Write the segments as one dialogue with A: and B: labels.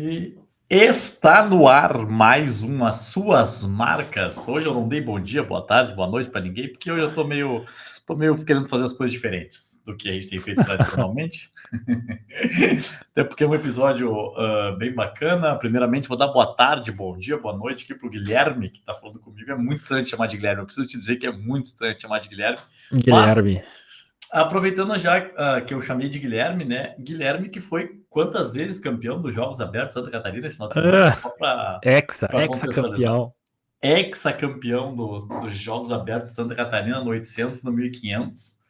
A: E está no ar mais uma Suas Marcas. Hoje eu não dei bom dia, boa tarde, boa noite para ninguém, porque hoje eu tô meio querendo fazer as coisas diferentes do que a gente tem feito tradicionalmente. Até porque é um episódio bem bacana. Primeiramente, vou dar boa tarde, bom dia, boa noite aqui pro Guilherme, que está falando comigo. É muito estranho te chamar de Guilherme. Eu preciso te dizer que é muito estranho te chamar de Guilherme. Mas
B: Guilherme.
A: aproveitando já que eu chamei de Guilherme, né? Guilherme que foi quantas vezes campeão dos Jogos Abertos Santa Catarina esse final de semana? Só para contextualizar.
B: Ex-campeão.
A: Ex-campeão dos Jogos Abertos Santa Catarina no 800, no 1500,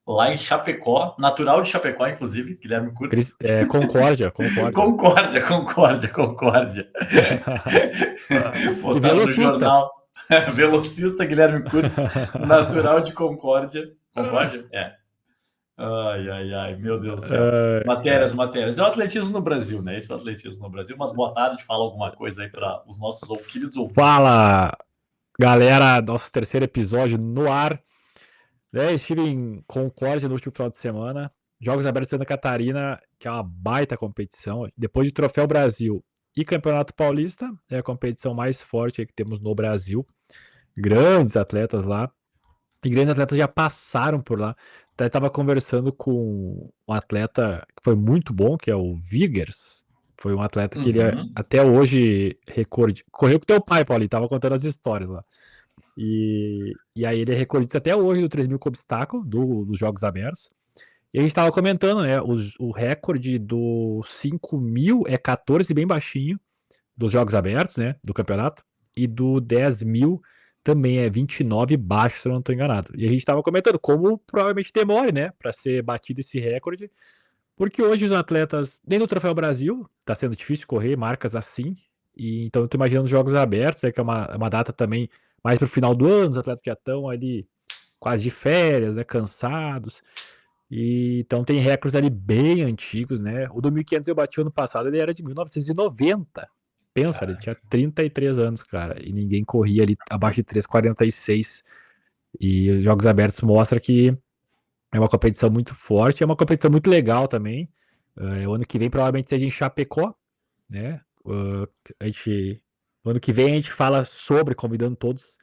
A: lá em Chapecó, natural de Chapecó, inclusive, Guilherme Curtis.
B: Concórdia.
A: Concórdia.
B: E
A: Botaram no
B: velocista.
A: jornal. Velocista Guilherme Curtis, natural de Concórdia. Concórdia? É. Ai, meu Deus do céu.
B: Cara.
A: Matérias. É o atletismo no Brasil, né? Esse é o atletismo no Brasil. Mas boa tarde, fala alguma coisa aí para os nossos queridos ouvintes.
B: Fala, galera. Nosso terceiro episódio no ar. Estive em Concórdia no último final de semana. Jogos Abertos de Santa Catarina, que é uma baita competição. Depois de Troféu Brasil e Campeonato Paulista, é a competição mais forte que temos no Brasil. Grandes atletas lá. E grandes atletas já passaram por lá. Até estava conversando com um atleta que foi muito bom, que é o Vigers. Foi um atleta que ele
A: Uhum.
B: até hoje recorde. Correu com teu pai, Paulinho, tava contando as histórias lá. E aí ele é recordista até hoje do 3.000 com obstáculo, dos Jogos Abertos. E a gente tava comentando, né? O recorde do 5.000 é 14, bem baixinho, dos Jogos Abertos, né? Do campeonato. E do 10.000 também é 29 baixo, se eu não estou enganado. E a gente estava comentando como provavelmente demore, né, para ser batido esse recorde, porque hoje os atletas, dentro do Troféu Brasil, está sendo difícil correr marcas assim, e então eu tô imaginando os Jogos Abertos, que é uma data também mais pro final do ano, os atletas já estão ali quase de férias, né, cansados, e então tem recordes ali bem antigos, né, o do 1.500 eu bati ano passado, ele era de 1990. Pensa, ele tinha 33 anos, cara, e ninguém corria ali abaixo de 3,46. E os Jogos Abertos mostra que é uma competição muito forte, é uma competição muito legal também. O ano que vem provavelmente seja em Chapecó, né? A gente, o ano que vem a gente fala sobre, convidando todos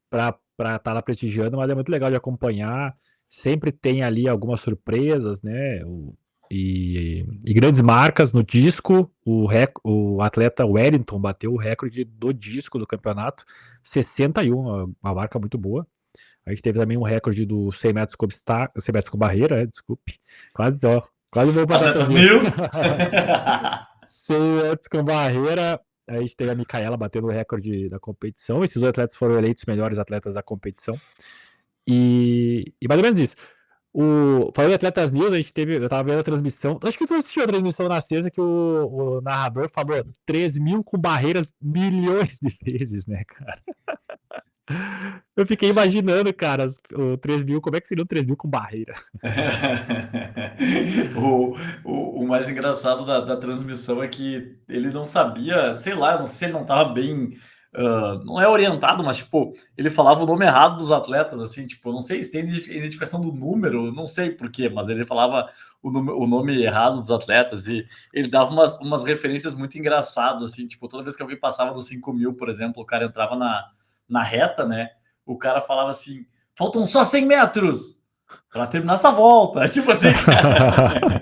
B: para estar lá prestigiando, mas é muito legal de acompanhar. Sempre tem ali algumas surpresas, né? E grandes marcas no disco. O atleta Wellington bateu o recorde do disco do campeonato, 61, uma marca muito boa. A gente teve também um recorde do 100 metros com obstáculo, 100 metros com barreira, desculpe. Quase vou para Atletas
A: Atletas
B: News.
A: News.
B: 100 metros com barreira. A gente teve a Micaela batendo o recorde da competição. Esses dois atletas foram eleitos melhores atletas da competição. E mais ou menos isso. Falando em Atletas News, eu tava vendo a transmissão. Acho que tu assistiu a transmissão na sexta que o narrador falou 3.000 com barreiras milhões de vezes, né, cara? Eu fiquei imaginando, cara, o 3.000, como é que seria o 3.000 com barreira?
A: o mais engraçado da transmissão é que ele não sabia, sei lá, não sei se ele não estava bem, não é orientado, mas tipo, ele falava o nome errado dos atletas, assim, tipo, não sei se tem identificação do número, não sei porquê, mas ele falava o nome errado dos atletas e ele dava umas referências muito engraçadas, assim, tipo, toda vez que alguém passava dos 5.000, por exemplo, o cara entrava na reta, né? O cara falava assim: faltam só 100 metros para terminar essa volta. Tipo assim, cara.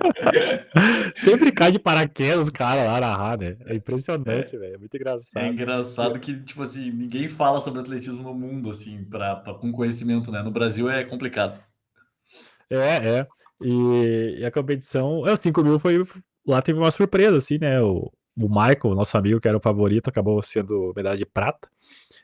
B: Sempre cai de paraquedas o cara lá na né? É impressionante,
A: É,
B: velho. É muito
A: é
B: engraçado.
A: engraçado que, tipo assim, ninguém fala sobre atletismo no mundo, assim, com conhecimento, né? No Brasil é complicado.
B: É. E a competição. O 5.000 foi. Lá teve uma surpresa, assim, né? O Michael, nosso amigo, que era o favorito, acabou sendo medalha de prata.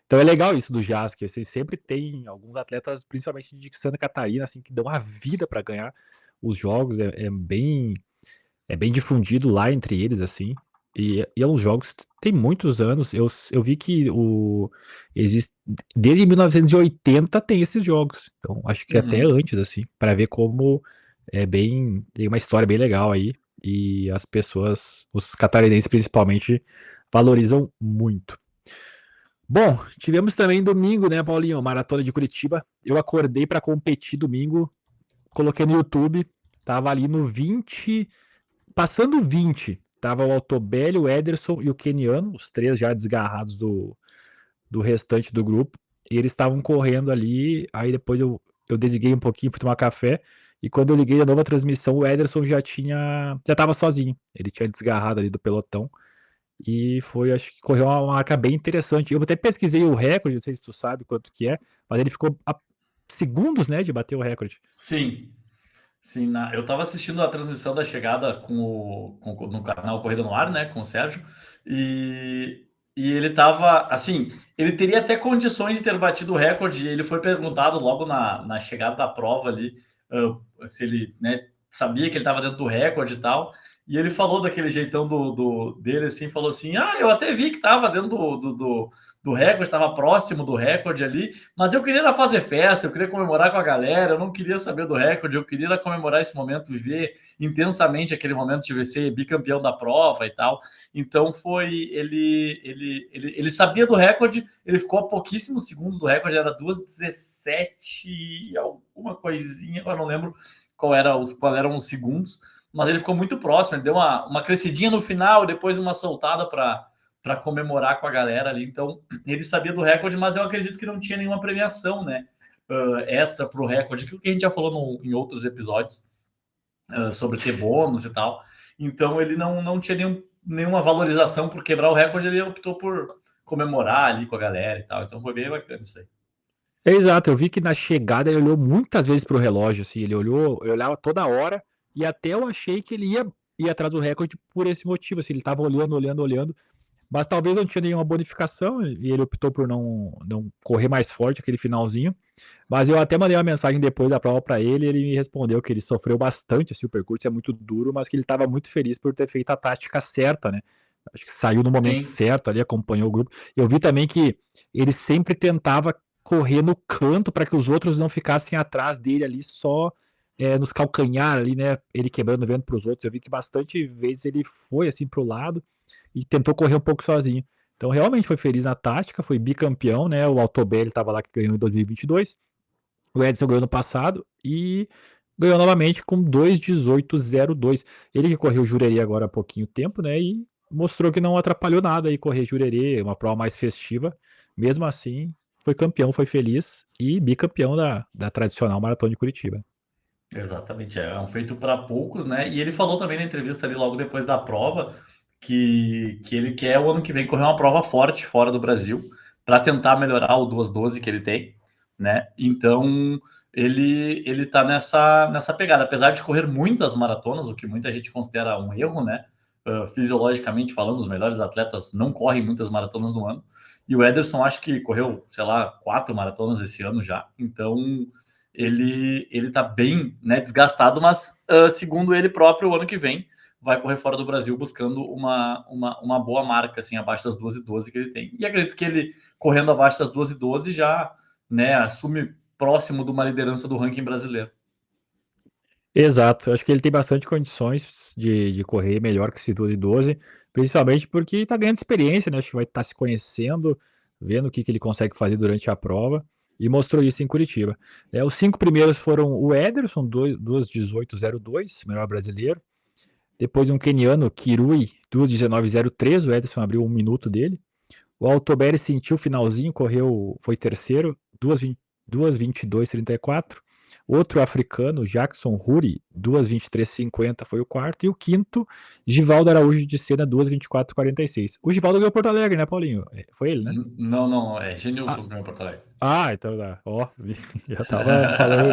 B: Então é legal isso do jazz, que você sempre tem alguns atletas, principalmente de Santa Catarina, assim, que dão a vida para ganhar os jogos. É bem difundido lá entre eles, assim. E é uns jogos tem muitos anos. Eu vi que existe desde 1980 tem esses jogos. Então acho que até
A: Uhum.
B: antes, assim, para ver como tem uma história bem legal aí e as pessoas, os catarinenses principalmente, valorizam muito. Bom, tivemos também domingo, né, Paulinho, Maratona de Curitiba. Eu acordei para competir domingo, coloquei no YouTube, tava ali no 20, passando 20. tava o Altobelli, o Ederson e o Keniano, os três já desgarrados do restante do grupo. E eles estavam correndo ali, aí depois eu desliguei um pouquinho, fui tomar café, e quando eu liguei de novo a transmissão, o Ederson já tava sozinho. Ele tinha desgarrado ali do pelotão. E foi, acho que correu uma marca bem interessante. Eu até pesquisei o recorde, não sei se tu sabe quanto que é, mas ele ficou a segundos, né, de bater o recorde.
A: Sim, sim. Eu estava assistindo a transmissão da chegada no canal Corrida no Ar, né, com o Sérgio, e, e ele estava, assim, ele teria até condições de ter batido o recorde, e ele foi perguntado logo na chegada da prova ali, se ele, né, sabia que ele estava dentro do recorde e tal, e ele falou daquele jeitão dele, assim, falou assim, eu até vi que estava dentro do recorde, estava próximo do recorde ali, mas eu queria fazer festa, eu queria comemorar com a galera, eu não queria saber do recorde, eu queria comemorar esse momento, viver intensamente aquele momento de ser bicampeão da prova e tal. Então foi ele sabia do recorde, ele ficou a pouquíssimos segundos do recorde, era 2:17 alguma coisinha, eu não lembro qual eram os segundos, mas ele ficou muito próximo, ele deu uma crescidinha no final, depois uma soltada para comemorar com a galera ali. Então, ele sabia do recorde, mas eu acredito que não tinha nenhuma premiação, né? Extra para o recorde, que a gente já falou em outros episódios sobre ter bônus e tal. Então, ele não tinha nenhuma valorização por quebrar o recorde, ele optou por comemorar ali com a galera e tal. Então, foi bem bacana isso aí.
B: É exato, eu vi que na chegada ele olhou muitas vezes pro relógio, assim, ele olhava toda hora, e até eu achei que ele ia atrás do recorde por esse motivo, assim, ele tava olhando, mas talvez não tinha nenhuma bonificação, e ele optou por não correr mais forte aquele finalzinho. Mas eu até mandei uma mensagem depois da prova para ele, e ele me respondeu que ele sofreu bastante, assim, o percurso é muito duro, mas que ele estava muito feliz por ter feito a tática certa, né? Acho que saiu no momento
A: Sim.
B: certo ali, acompanhou o grupo. Eu vi também que ele sempre tentava correr no canto para que os outros não ficassem atrás dele ali só nos calcanhar ali, né? Ele quebrando o vento para os outros. Eu vi que bastante vezes ele foi assim para o lado e tentou correr um pouco sozinho. Então realmente foi feliz na tática, foi bicampeão, né? O Altobelli estava lá que ganhou em 2022. O Edson ganhou no passado e ganhou novamente com 2:18:02. Ele que correu Jurerê agora há pouquinho tempo, né? E mostrou que não atrapalhou nada aí correr Jurerê, uma prova mais festiva. Mesmo assim, foi campeão, foi feliz e bicampeão da tradicional Maratona de Curitiba.
A: Exatamente, é um feito para poucos, né? E ele falou também na entrevista ali logo depois da prova que ele quer o ano que vem correr uma prova forte fora do Brasil para tentar melhorar o 2:12 que ele tem, né? Então ele tá nessa pegada, apesar de correr muitas maratonas, o que muita gente considera um erro, né? Fisiologicamente falando, os melhores atletas não correm muitas maratonas no ano. E o Ederson acho que correu, sei lá, 4 maratonas esse ano já. Então ele tá bem, né, desgastado, mas segundo ele próprio, o ano que vem vai correr fora do Brasil buscando uma boa marca, assim, abaixo das 2:12 que ele tem. E acredito que ele, correndo abaixo das 2:12, já, né, assume próximo de uma liderança do ranking brasileiro.
B: Exato, eu acho que ele tem bastante condições de correr melhor que esse 2:12, principalmente porque tá ganhando experiência, né? Acho que vai estar se conhecendo, vendo o que ele consegue fazer durante a prova, e mostrou isso em Curitiba. Os 5 primeiros foram o Ederson, 2:18:02, melhor brasileiro. Depois um queniano, Kirui, 2:19:03, o Ederson abriu um minuto dele. O Altobelli sentiu o finalzinho, foi terceiro, 2:22:34. Outro africano, Jackson Huri, 2:23:50 foi o quarto. E o quinto, Givaldo Araújo de Sena, 2:24:46. O Givaldo ganhou Porto Alegre, né, Paulinho? Foi ele, né?
A: Não, é
B: Ah,
A: Genilson que ganhou Porto Alegre.
B: então tá. Ó, já tava falando.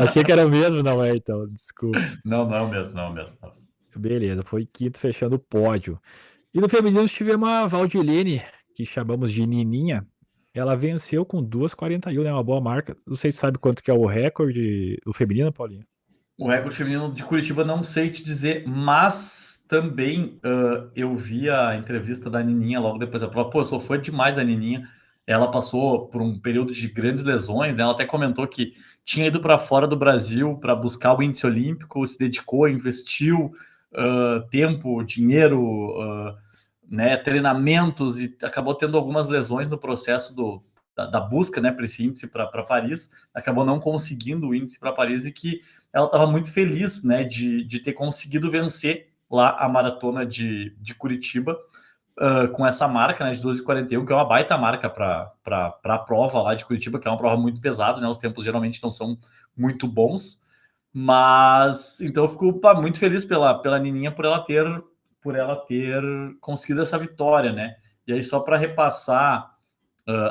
B: Achei que era o mesmo, não é, então, desculpa.
A: Não é o mesmo, não é o mesmo. Não.
B: Beleza, foi quinto fechando o pódio. E no feminino tivemos a Valdiline, que chamamos de Nininha. Ela venceu com 2:41, né? Uma boa marca. Não sei se sabe quanto que é o recorde do feminino, Paulinho.
A: O recorde feminino de Curitiba não sei te dizer, mas também eu vi a entrevista da Nininha logo depois da prova. Pô, eu sou fã demais da Nininha. Ela passou por um período de grandes lesões, né? Ela até comentou que tinha ido para fora do Brasil para buscar o índice olímpico, se dedicou, investiu tempo, dinheiro, né, treinamentos e acabou tendo algumas lesões no processo da busca, né, para esse índice para Paris. Acabou não conseguindo o índice para Paris e que ela estava muito feliz, né, de ter conseguido vencer lá a maratona de Curitiba, com essa marca, né, de 2:41, que é uma baita marca para a prova lá de Curitiba, que é uma prova muito pesada, né? Os tempos geralmente não são muito bons, mas então eu fico muito feliz pela Nininha por ela ter conseguido essa vitória, né? E aí, só para repassar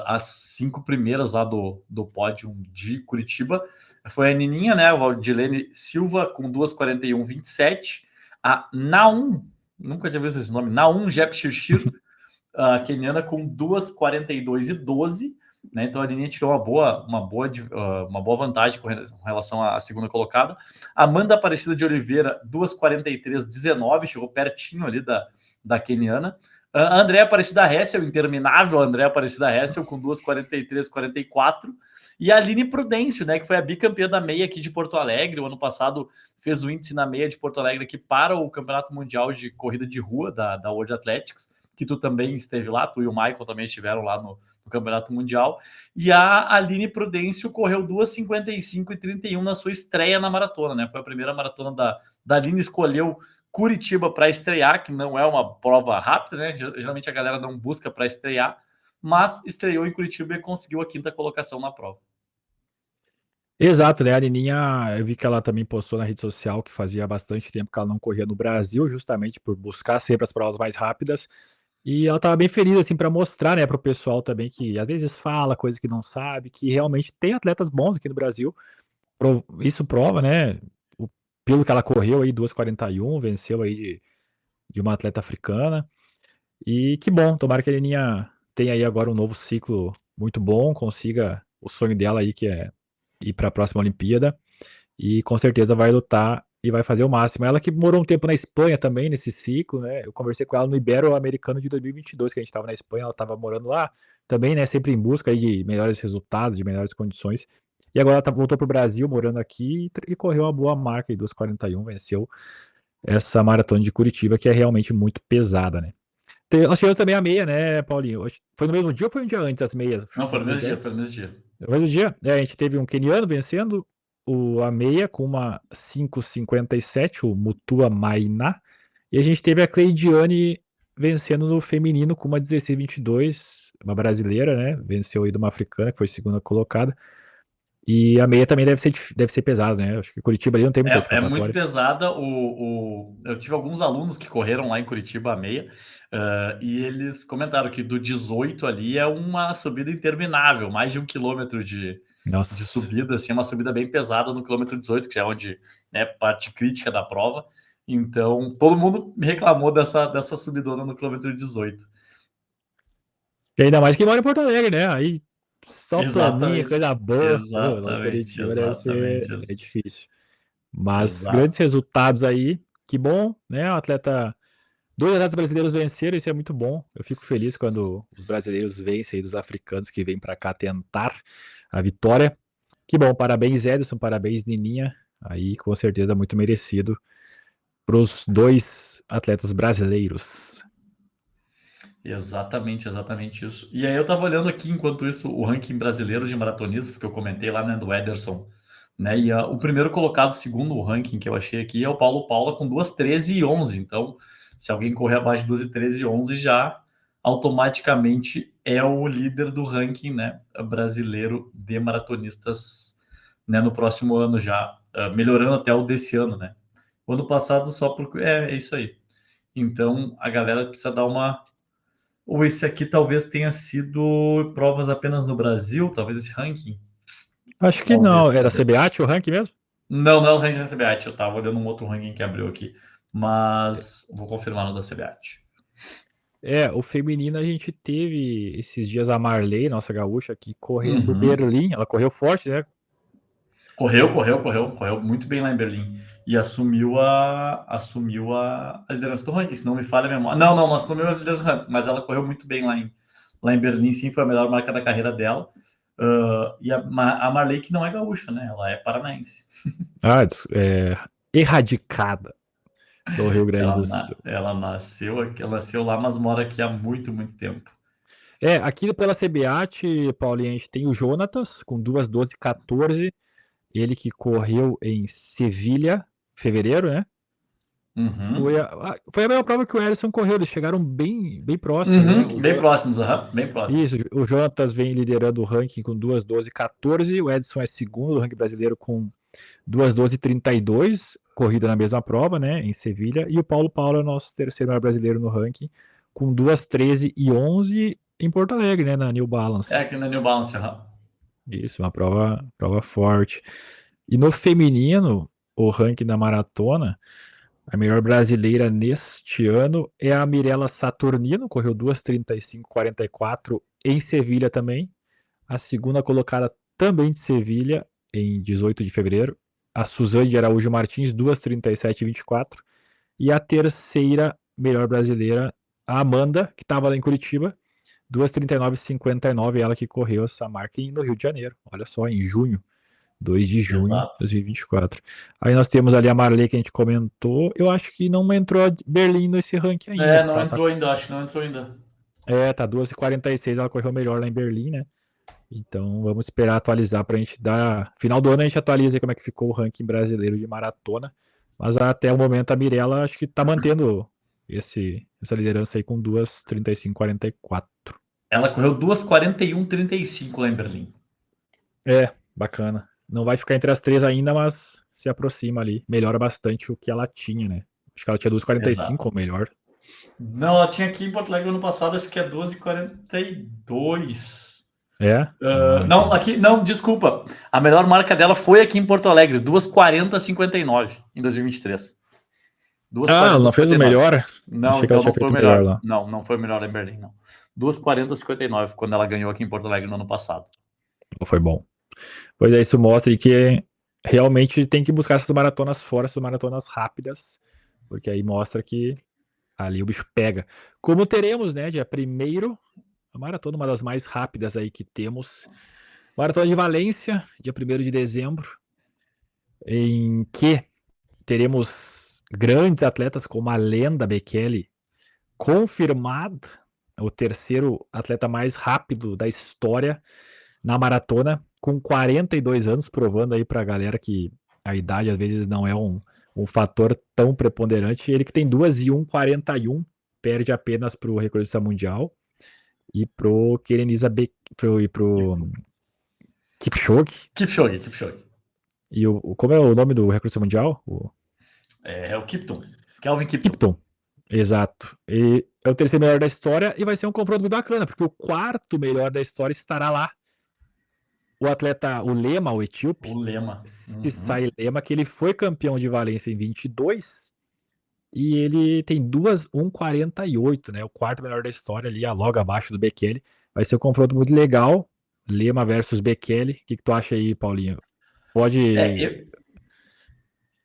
A: as 5 primeiras lá do pódio de Curitiba, foi a Nininha, né? O Valdilene Silva com 2:41,27. A Naum, nunca tinha visto esse nome, Naum Jepchirchir, a keniana, com 2:42,12. Né? Então a Nininha tirou uma boa vantagem com relação à segunda colocada. Amanda Aparecida de Oliveira, 2:43,19, chegou pertinho ali da keniana. A Andréa Aparecida Hessel, interminável Andréa Aparecida Hessel, com 2:43,44. E a Aline Prudêncio, né, que foi a bicampeã da meia aqui de Porto Alegre. O ano passado fez o índice na meia de Porto Alegre aqui para o Campeonato Mundial de Corrida de Rua da World Athletics, que tu também esteve lá, tu e o Michael também estiveram lá no Campeonato Mundial. E a Aline Prudêncio correu 2:55,31 na sua estreia na maratona, né? Foi a primeira maratona da Aline, escolheu Curitiba para estrear, que não é uma prova rápida, né? Geralmente a galera não busca para estrear, mas estreou em Curitiba e conseguiu a 5ª colocação na prova.
B: Exato, né? A Nininha, eu vi que ela também postou na rede social que fazia bastante tempo que ela não corria no Brasil, justamente por buscar sempre as provas mais rápidas. E ela tava bem feliz, assim, para mostrar, né, pro pessoal também que às vezes fala coisa que não sabe, que realmente tem atletas bons aqui no Brasil. Isso prova, né, pelo que ela correu aí, 2:41, venceu aí de uma atleta africana. E que bom, tomara que a Nininha tenha aí agora um novo ciclo muito bom, consiga o sonho dela aí, que é ir para a próxima Olimpíada, e com certeza vai lutar e vai fazer o máximo. Ela que morou um tempo na Espanha também, nesse ciclo, né? Eu conversei com ela no Ibero-Americano de 2022, que a gente estava na Espanha, ela estava morando lá também, né? Sempre em busca aí de melhores resultados, de melhores condições. E agora ela voltou para o Brasil, morando aqui, e correu uma boa marca, 2:41, venceu essa maratona de Curitiba, que é realmente muito pesada, né? Nós tivemos também a meia, né, Paulinho? Foi no mesmo dia ou foi um dia antes as meias?
A: Não, foi no
B: Um
A: mesmo
B: dia
A: dia,
B: antes?
A: foi no mesmo dia.
B: No mesmo dia, a gente teve um queniano vencendo a meia com uma 5:57, o Mutua Maina, e a gente teve a Cleidiane vencendo no feminino com uma 16:22, uma brasileira, né? Venceu aí de uma africana, que foi segunda colocada. E a meia também deve ser pesado, né? Acho que Curitiba ali não tem muita
A: É muito
B: escapatória.
A: pesada. Eu tive alguns alunos que correram lá em Curitiba a meia, e eles comentaram que do 18 ali é uma subida interminável, mais de 1 quilômetro de
B: Nossa.
A: subida, assim, uma subida bem pesada no quilômetro 18, que é onde, né, parte crítica da prova. Então, todo mundo reclamou dessa subidona no quilômetro 18.
B: E ainda mais que mora em Porto Alegre, né? Aí só planinha,
A: Exatamente,
B: coisa boa. Ô, lá em
A: exatamente,
B: Curitiba deve ser
A: exatamente,
B: difícil. Mas grandes
A: exato.
B: resultados aí, que bom, né? Dois atletas brasileiros venceram, isso é muito bom. Eu fico feliz quando os brasileiros vencem aí dos africanos que vêm para cá tentar a vitória. Que bom, parabéns Edson, parabéns Nininha. Aí com certeza muito merecido para os dois atletas brasileiros.
A: Exatamente isso. E aí eu tava olhando aqui, enquanto isso, o ranking brasileiro de maratonistas que eu comentei lá, né, do Ederson, né, e o primeiro colocado, segundo o ranking que eu achei aqui, é o Paulo Paula com 2:13,11. Então, se alguém correr abaixo de 2:13,11, já automaticamente é o líder do ranking, né, brasileiro de maratonistas, né, no próximo ano já, melhorando até o desse ano, né. O ano passado só por... É isso aí. Então, a galera precisa dar uma... Ou esse aqui talvez tenha sido provas apenas no Brasil, talvez esse ranking.
B: Acho que não,
A: Talvez,
B: era
A: talvez.
B: CBAT o ranking mesmo?
A: Não, não é o ranking da CBAT, eu tava olhando um outro ranking que abriu aqui. Mas vou confirmar no da CBAT.
B: O feminino a gente teve esses dias a Marley, nossa gaúcha, aqui correndo
A: Uhum.
B: Berlim. Ela correu forte, né?
A: Correu muito bem lá em Berlim. E assumiu a liderança do ranking, se não me falha a memória. Não, não assumiu a liderança do ranking, mas ela correu muito bem lá em Berlim, sim, foi a melhor marca da carreira dela. E a Marley, que não é gaúcha, né? Ela é paranaense.
B: Ah, erradicada do Rio Grande
A: Ela,
B: do Sul.
A: ela nasceu aqui, ela nasceu lá, mas mora aqui há muito, muito tempo.
B: Aqui pela CBAT, Paulinho, a gente tem o Jonatas com 2:12,14. Ele que correu em Sevilha, fevereiro, né?
A: Uhum.
B: Foi a mesma prova que o Ellison correu, eles chegaram bem próximos, né?
A: Uhum. Bem próximos, bem próximos.
B: Isso, o Jonatas vem liderando o ranking com 2:12:14, o Edson é segundo do ranking brasileiro com 2:12:32, corrida na mesma prova, né, em Sevilha, e o Paulo é o nosso terceiro maior brasileiro no ranking, com 2:13:11 em Porto Alegre, né, na New
A: É
B: Balance.
A: aqui na New Balance,
B: Isso, uma prova forte. E no feminino, o ranking da maratona, a melhor brasileira neste ano é a Mirella Saturnino, correu 2:35:44 em Sevilha também. A segunda colocada também de Sevilha, em 18 de fevereiro. A Suzane de Araújo Martins, 2:37:24. E a terceira melhor brasileira, a Amanda, que estava lá em Curitiba, 2:39:59. Ela que correu essa marca no Rio de Janeiro. Olha só, em junho. 2 de junho de
A: exato.
B: 2024. Aí nós temos ali a Marley que a gente comentou. Eu acho que não entrou a Berlim nesse ranking ainda,
A: É,
B: porque
A: não
B: ela tá.
A: entrou ainda, acho que não entrou ainda.
B: Tá 2:46. Ela correu melhor lá em Berlim, né? Então vamos esperar atualizar para a gente dar. Final do ano a gente atualiza como é que ficou o ranking brasileiro de maratona. Mas até o momento a Mirella acho que está mantendo essa liderança aí com 2:35:44.
A: Ela correu 2:41:35 lá em Berlim.
B: Bacana. Não vai ficar entre as três ainda, mas se aproxima ali. Melhora bastante o que ela tinha, né? Acho que ela tinha 2:45
A: Exato.
B: ou melhor.
A: Não, ela tinha aqui em Porto Alegre ano passado, esse que é 12:42. Não,
B: Entendi.
A: aqui, não, desculpa. A melhor marca dela foi aqui em Porto Alegre, 2:40:59 em 2023.
B: Ela não fez o
A: 2:40:59.
B: melhor?
A: Não,
B: Achei que ela
A: então
B: tinha
A: não foi o
B: feito melhor
A: melhor.
B: lá.
A: Não, não foi o melhor em Berlim, não. 2:40:59 quando ela ganhou aqui em Porto Alegre no ano passado.
B: Foi bom. Pois é, isso mostra que realmente tem que buscar essas maratonas fora, essas maratonas rápidas, porque aí mostra que ali o bicho pega. Como teremos, né, dia 1º, a maratona, uma das mais rápidas aí que temos. Maratona de Valência, dia 1º de dezembro, em que teremos grandes atletas como a lenda Bekele, confirmado, o terceiro atleta mais rápido da história na maratona, com 42 anos, provando aí pra galera que a idade às vezes não é um fator tão preponderante. Ele que tem 2:01:41, perde apenas pro recordista mundial e pro Kenenisa pro Kipchoge.
A: Kipchoge.
B: E como é o nome do recordista mundial?
A: É o Kipton. Kelvin Kipton.
B: Kipton. Exato. E é o terceiro melhor da história e vai ser um confronto muito bacana, porque o quarto melhor da história estará lá. O atleta, o Lema, o etíope,
A: O Lema.
B: Sisai Lema, que ele foi campeão de Valência em 22 e ele tem 2:1:48, né? O quarto melhor da história ali, logo abaixo do Bekele. Vai ser um confronto muito legal. Lema versus Bekele. O que tu acha aí, Paulinho?
A: É,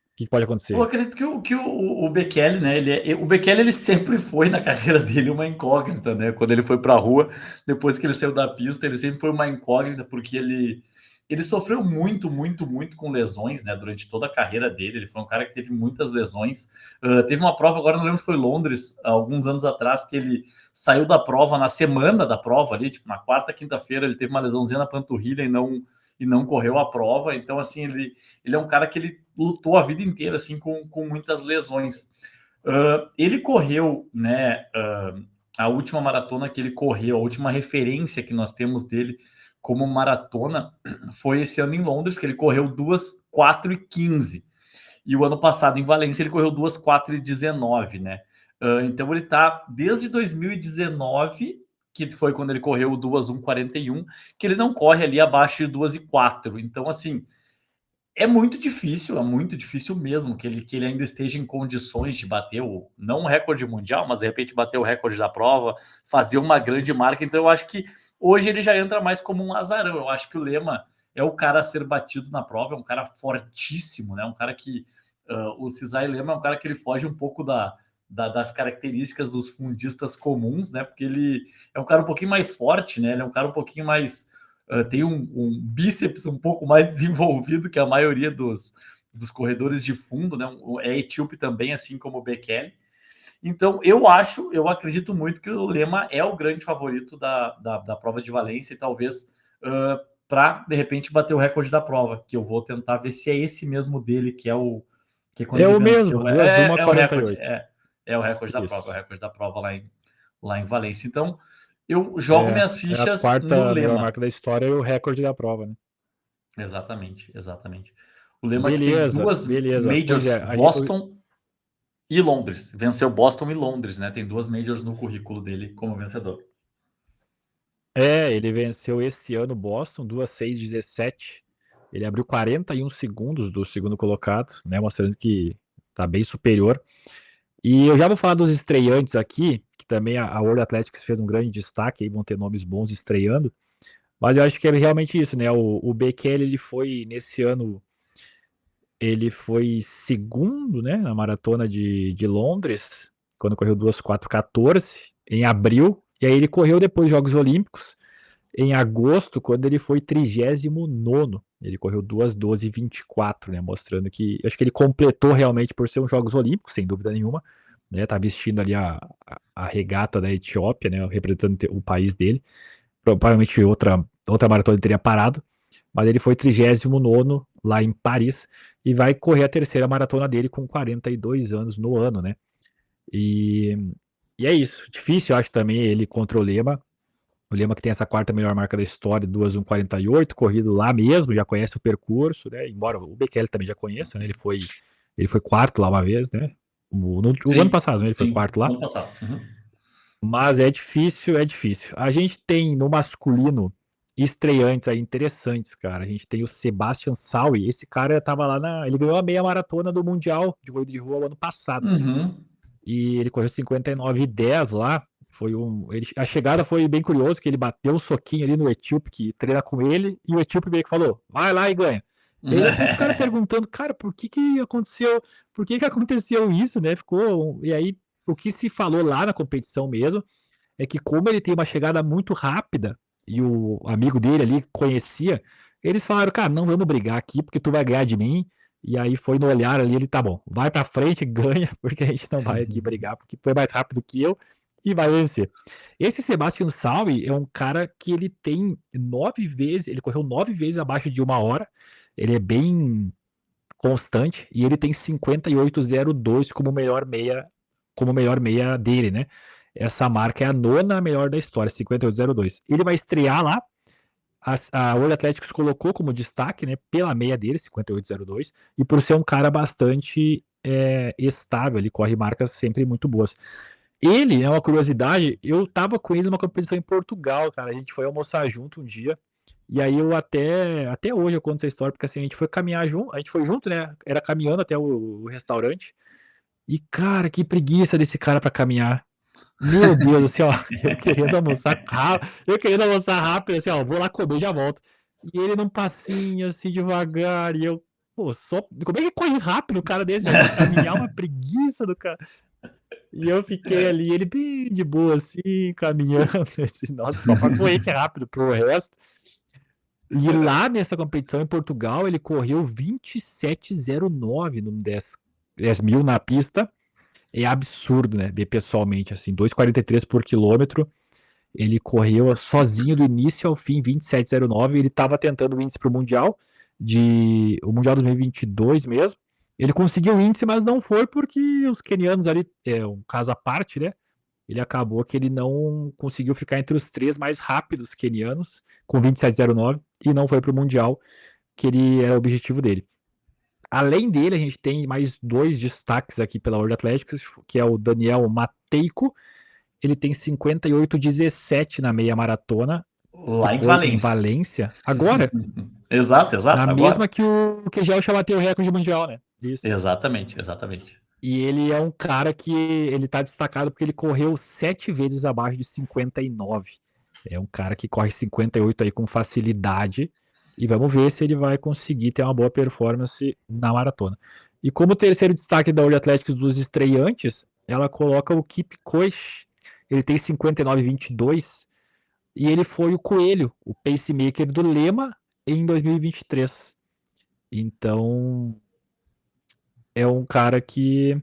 B: O que pode
A: eu
B: acontecer?
A: acredito que o Bekele, né? O Bekele ele sempre foi na carreira dele uma incógnita, né? Quando ele foi para a rua, depois que ele saiu da pista, ele sempre foi uma incógnita porque ele sofreu muito com lesões, né? Durante toda a carreira dele, ele foi um cara que teve muitas lesões. Teve uma prova agora, não lembro se foi Londres, alguns anos atrás, que ele saiu da prova na semana da prova ali, tipo na quarta, quinta-feira, ele teve uma lesãozinha na panturrilha e não correu a prova. Então, assim, ele é um cara que ele lutou a vida inteira assim com muitas lesões. Ele correu, né? A última maratona que ele correu, a última referência que nós temos dele como maratona foi esse ano em Londres, que ele correu 2:4:15. E o ano passado em Valência ele correu 2:4:19, né? Então ele tá desde 2019, que foi quando ele correu o 2:1:41, que ele não corre ali abaixo de 2:04. Então, assim, é muito difícil mesmo que ele ainda esteja em condições de bater não o recorde mundial, mas de repente bater o recorde da prova, fazer uma grande marca. Então eu acho que hoje ele já entra mais como um azarão. Eu acho que o Lema é o cara a ser batido na prova, é um cara fortíssimo, né? Um cara que o Cisai Lema é um cara que ele foge um pouco das características dos fundistas comuns, né? Porque ele é um cara um pouquinho mais forte, né? Ele é um cara um pouquinho mais tem um bíceps um pouco mais desenvolvido que a maioria dos corredores de fundo, né? É etíope também, assim como o Bekele. Então, eu acredito muito que o Lema é o grande favorito da prova de Valência e talvez para, de repente, bater o recorde da prova, que eu vou tentar ver se é esse mesmo dele, que é o Que quando
B: É
A: ele
B: o mesmo,
A: venceu,
B: 2-1 a
A: é o recorde,
B: 48.
A: é o recorde da prova, é o
B: Isso.
A: recorde da prova lá em Valência. Então, eu jogo
B: É,
A: minhas
B: é a
A: fichas no
B: quarta melhor
A: Lema.
B: marca da história e o recorde da prova, né?
A: Exatamente, exatamente. O Lema que tem
B: Beleza,
A: duas
B: beleza. Pois
A: majors,
B: é,
A: Boston e Londres. Venceu Boston e Londres, né? Tem duas majors no currículo dele como vencedor.
B: ele venceu esse ano Boston, 2:6:17. Ele abriu 41 segundos do segundo colocado, né? Mostrando que tá bem superior. E eu já vou falar dos estreantes aqui, que também a World Athletics fez um grande destaque, aí vão ter nomes bons estreando. Mas eu acho que é realmente isso, né? O Bekele, ele foi, nesse ano, ele foi segundo, né, na maratona de Londres, quando correu 2:4:14, em abril, e aí ele correu depois dos Jogos Olímpicos, em agosto, quando ele foi 39º. Ele correu 2:12:24, né, mostrando que, acho que ele completou realmente por ser um Jogos Olímpicos, sem dúvida nenhuma, né, tá vestindo ali a regata da Etiópia, né, representando o país dele. Provavelmente outra maratona ele teria parado, mas ele foi 39º lá em Paris e vai correr a terceira maratona dele com 42 anos no ano, né? E, e é isso. Difícil, eu acho, também ele contra o Lema. O Lema que tem essa quarta melhor marca da história, 2:1:48, corrido lá mesmo, já conhece o percurso, né? Embora o Bekele também já conheça, né? Ele foi quarto lá uma vez, né? O ano
A: Sim,
B: passado, né? Ele foi
A: sim,
B: quarto lá.
A: ano passado. Uhum.
B: Mas é difícil, é difícil. A gente tem no masculino estreantes aí interessantes, cara. A gente tem o Sebastian Saui. Esse cara tava lá ele ganhou a meia maratona do Mundial de corrida de rua o ano passado.
A: Uhum.
B: E ele correu 59:10 lá. A chegada foi bem curioso, que ele bateu um soquinho ali no etíope que treina com ele, e o etíope meio que falou: "Vai lá e ganha". E aí depois os caras perguntando: "Cara, por que que aconteceu? Por que que aconteceu isso, né?" E aí o que se falou lá na competição mesmo é que, como ele tem uma chegada muito rápida e o amigo dele ali conhecia, eles falaram: "Cara, não vamos brigar aqui porque tu vai ganhar de mim". E aí foi no olhar ali, ele: "Tá bom, vai pra frente, ganha, porque a gente não vai aqui brigar, porque tu é mais rápido que eu e vai vencer". Esse Sebastian Salvi é um cara que ele tem 9 vezes, ele correu 9 vezes abaixo de 1 hora, ele é bem constante e ele tem 58:02 como melhor meia dele, né? Essa marca é a nona melhor da história, 58:02. Ele vai estrear lá. A World Athletics colocou como destaque, né, pela meia dele, 58:02, e por ser um cara bastante estável, ele corre marcas sempre muito boas. Ele, é uma curiosidade, eu tava com ele numa competição em Portugal, cara. A gente foi almoçar junto um dia. E aí eu até hoje eu conto essa história, porque assim, a gente foi caminhar junto, a gente foi junto, né? Era caminhando até o restaurante. E, cara, que preguiça desse cara pra caminhar. Meu Deus, assim, ó, eu querendo almoçar rápido, assim, ó, vou lá comer e já volto. E ele num passinho, assim, devagar, e eu, pô, como é que corre rápido o cara desse? Já vou caminhar, uma preguiça do cara. E eu fiquei ali, ele bem de boa, assim, caminhando. Eu disse, nossa, só pra correr que é rápido, pro resto. E lá nessa competição em Portugal, ele correu 27:09 no 10 mil na pista. É absurdo, né? Ver pessoalmente, assim, 2:43 por quilômetro. Ele correu sozinho do início ao fim, 27:09. Ele estava tentando o índice para o Mundial, o Mundial 2022 mesmo. Ele conseguiu o índice, mas não foi porque os quenianos ali, é um caso à parte, né? Ele acabou que ele não conseguiu ficar entre os 3 mais rápidos quenianos, com 27:09, e não foi para o Mundial, que ele era o objetivo dele. Além dele, a gente tem mais 2 destaques aqui pela World Athletics, que é o Daniel Matejko. Ele tem 58:17 na meia maratona, que
A: Lá em
B: foi em
A: Valência.
B: Valência. Agora,
A: Exato,
B: na
A: exato,
B: mesma
A: agora.
B: que o Kegel já bateu o recorde mundial, né? Isso.
A: Exatamente, exatamente.
B: E ele é um cara que ele tá destacado porque ele correu 7 vezes abaixo de 59. É um cara que corre 58 aí com facilidade. E vamos ver se ele vai conseguir ter uma boa performance na maratona. E como terceiro destaque da World Athletics dos estreantes, ela coloca o Kip Koech. Ele tem 59:22 e ele foi o coelho, o pacemaker do Lema em 2023. Então, é um cara que,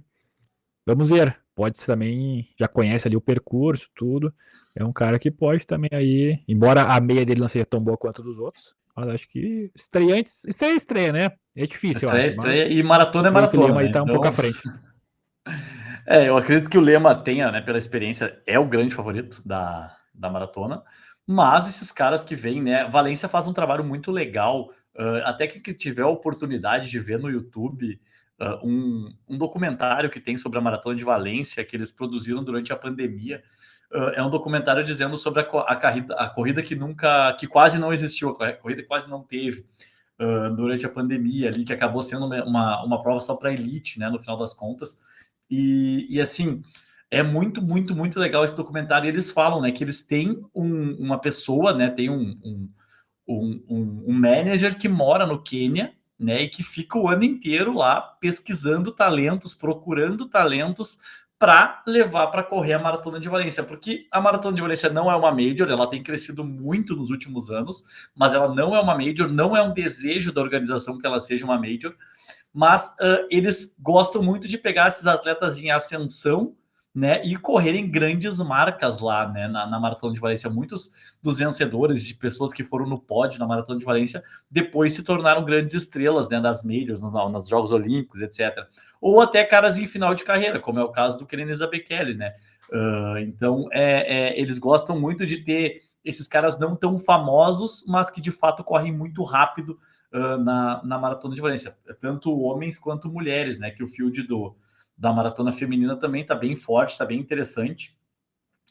B: vamos ver, pode ser também, já conhece ali o percurso, tudo. É um cara que pode também aí, embora a meia dele não seja tão boa quanto a dos outros, Mas acho que estreia, né? É difícil, eu
A: Estreia,
B: acho,
A: estreia,
B: mas
A: e maratona é
B: creio que o
A: maratona,
B: Lema aí
A: né?
B: tá um pouco à
A: Então,
B: frente.
A: eu acredito que o Lema tenha, né, pela experiência, é o grande favorito da maratona, mas esses caras que vêm, né, Valência faz um trabalho muito legal, até que tiver a oportunidade de ver no YouTube um documentário que tem sobre a Maratona de Valência, que eles produziram durante a pandemia, é um documentário dizendo sobre a corrida que quase não existiu, a corrida que quase não teve durante a pandemia ali, que acabou sendo uma prova só para elite, né, no final das contas. E assim, é muito, muito, muito legal esse documentário. E eles falam, né, que eles têm uma pessoa, né, tem um manager que mora no Quênia, né, e que fica o ano inteiro lá pesquisando talentos, procurando talentos para levar para correr a Maratona de Valência, porque a Maratona de Valência não é uma major, ela tem crescido muito nos últimos anos, mas ela não é uma major, não é um desejo da organização que ela seja uma major, mas eles gostam muito de pegar esses atletas em ascensão, né, e correrem grandes marcas lá, né, na Maratona de Valência. Muitos dos vencedores, de pessoas que foram no pódio na Maratona de Valência, depois se tornaram grandes estrelas, né, nas majors, nos Jogos Olímpicos, etc. Ou até caras em final de carreira, como é o caso do Kenenisa Bekele, né. Então, eles gostam muito de ter esses caras não tão famosos, mas que de fato correm muito rápido na Maratona de Valência, tanto homens quanto mulheres, né? Que o field da maratona feminina também está bem forte, está bem interessante.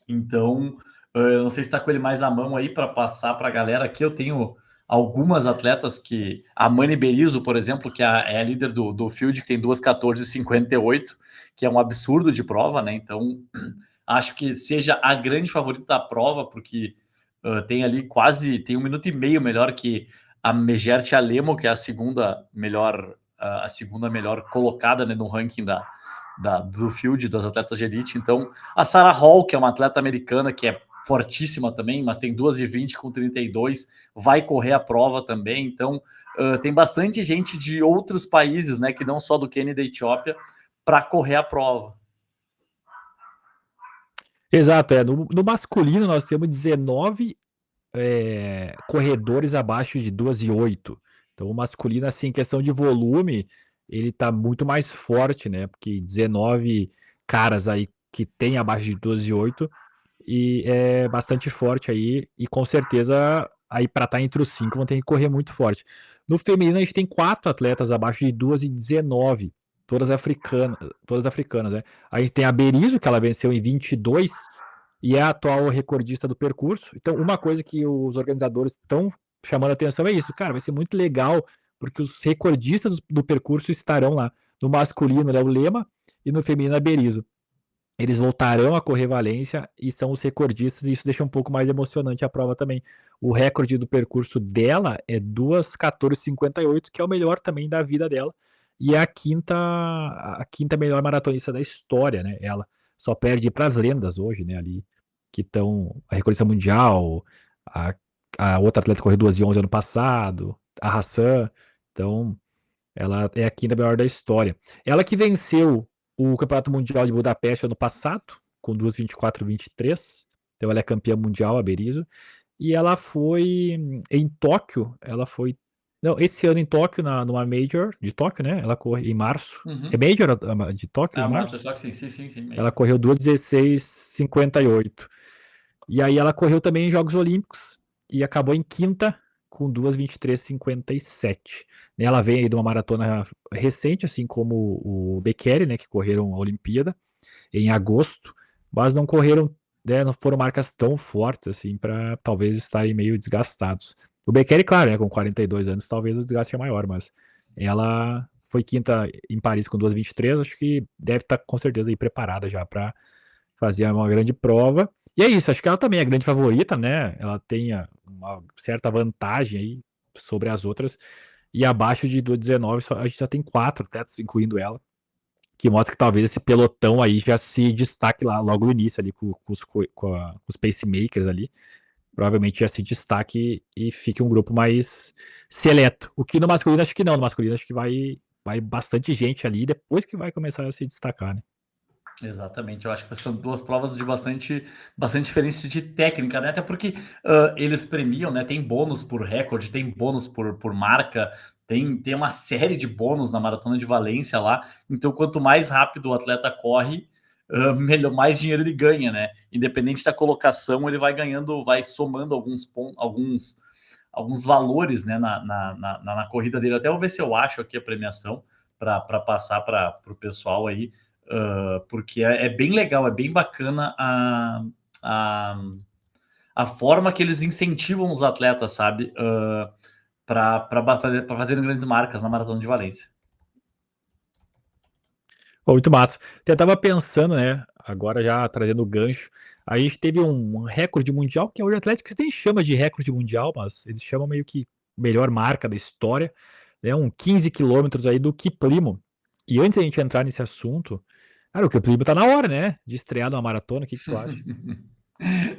A: Então, eu não sei se está com ele mais à mão aí para passar para a galera. Aqui eu tenho algumas atletas que. A Mani Berizzo, por exemplo, que é a líder do field, que tem 2:14:58, que é um absurdo de prova, né? Então, acho que seja a grande favorita da prova, porque tem ali tem 1 minuto e meio melhor que a Megerte Alemo, que é a segunda melhor colocada, né, no ranking do field das atletas de elite. Então, a Sarah Hall, que é uma atleta americana que é fortíssima também, mas tem 2:20:32, vai correr a prova também. Então, tem bastante gente de outros países, né, que não só do Quênia e da Etiópia, para correr a prova.
B: Exato, no masculino nós temos 19 corredores abaixo de 2:08. Então o masculino, assim, em questão de volume, ele tá muito mais forte, né? Porque 19 caras aí que tem abaixo de 2:08 e é bastante forte aí, e com certeza aí para estar entre os 5 vão ter que correr muito forte. No feminino a gente tem 4 atletas abaixo de 2:19, todas africanas, né? A gente tem a Berizzo, que ela venceu em 22 e é a atual recordista do percurso. Então, uma coisa que os organizadores estão chamando a atenção é isso, cara, vai ser muito legal, porque os recordistas do percurso estarão lá. No masculino, é o Lema, e no feminino, a Berizzo. Eles voltarão a correr Valência e são os recordistas, e isso deixa um pouco mais emocionante a prova também. O recorde do percurso dela é 2:14:58, que é o melhor também da vida dela, e é a quinta melhor maratonista da história, né? Ela só perde para as lendas hoje, né? Ali que estão a recordista mundial, a, a outra atleta correu 2:11 ano passado, a Hassan. Então, ela é a quinta melhor da história. Ela que venceu o Campeonato Mundial de Budapeste ano passado, com 2:24:23. Então ela é campeã mundial, a Berizzo. E ela foi em Tóquio, ela foi. Não, esse ano em Tóquio, numa Major de Tóquio, né? Ela corre em março. É
A: Uhum.
B: Major de Tóquio em
A: Ah,
B: março?
A: sim, sim, sim, sim.
B: Ela correu 2:16:58. E aí ela correu também em Jogos Olímpicos e acabou em quinta com 2:23:57. Ela vem aí de uma maratona recente, assim como o Bekele, né, que correram a Olimpíada em agosto, mas não correram, né, não foram marcas tão fortes assim para talvez estarem meio desgastados. O Bekele, claro, né, com 42 anos, talvez o desgaste é maior, mas ela foi quinta em Paris com 2:23, acho que deve estar com certeza aí preparada já para fazer uma grande prova. E é isso, acho que ela também é a grande favorita, né? Ela tem uma certa vantagem aí sobre as outras. E abaixo de 19, a gente já tem 4 atletas, incluindo ela, que mostra que talvez esse pelotão aí já se destaque lá logo no início ali com os pacemakers ali. Provavelmente já se destaque e fique um grupo mais seleto. O que no masculino acho que não. No masculino acho que vai bastante gente ali depois que vai começar a se destacar, né?
A: Exatamente, eu acho que são duas provas de bastante diferença de técnica, né? Até porque eles premiam, né? Tem bônus por recorde, tem bônus por marca, tem uma série de bônus na Maratona de Valência lá. Então, quanto mais rápido o atleta corre, melhor, mais dinheiro ele ganha, né? Independente da colocação, ele vai ganhando, vai somando alguns pontos, alguns valores, né, na corrida dele. Até vou ver se eu acho aqui a premiação para passar para o pessoal aí, porque é bem legal, é bem bacana a, a forma que eles incentivam os atletas, sabe, para fazerem grandes marcas na Maratona de Valência.
B: Pô, muito massa. Eu tava pensando, né, agora já trazendo o gancho, a gente teve um recorde mundial, que é o Atlético nem chama de recorde mundial, mas eles chamam meio que melhor marca da história, né, um 15 quilômetros aí do Kiplimo. E antes da gente entrar nesse assunto, cara, o Kiplimo tá na hora, né, de estrear numa maratona, o que que tu acha?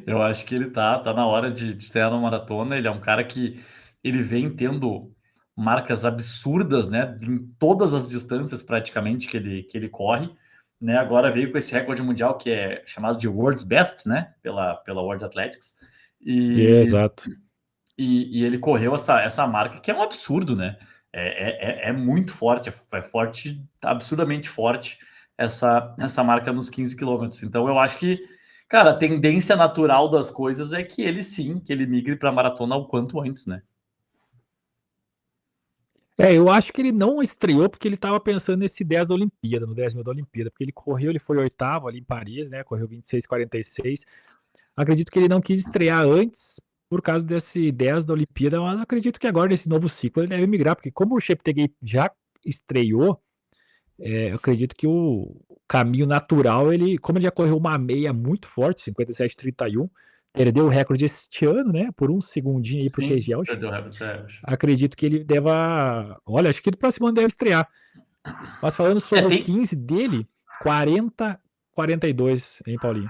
A: Eu acho que ele tá na hora de estrear na maratona. Ele é um cara que ele vem tendo marcas absurdas, né? Em todas as distâncias praticamente que ele corre, né? Agora veio com esse recorde mundial que é chamado de World's Best, né? Pela World Athletics.
B: É,
A: E,
B: exato.
A: e ele correu essa marca que é um absurdo, né? É muito forte, é forte, absurdamente forte essa marca nos 15 quilômetros. Então eu acho que, cara, a tendência natural das coisas é que ele sim, que ele migre para maratona o quanto antes, né?
B: É, eu acho que ele não estreou porque ele estava pensando nesse 10 da Olimpíada, no 10 mil da Olimpíada, porque ele correu, ele foi oitavo ali em Paris, né, correu 26,46. Acredito que ele não quis estrear antes por causa desse 10 da Olimpíada, mas acredito que agora nesse novo ciclo ele deve migrar, porque como o Cheptegei já estreou, eu acredito que o caminho natural, ele, como ele já correu uma meia muito forte, 57,31, perdeu o recorde este ano, né, por um segundinho aí pro
A: Sim,
B: Kejelch,
A: perdeu o recorde, Sérgio.
B: acredito que ele deva, olha, acho que no próximo ano deve estrear. Mas falando sobre o
A: Tem
B: 15 dele, 40,42, hein, Paulinho?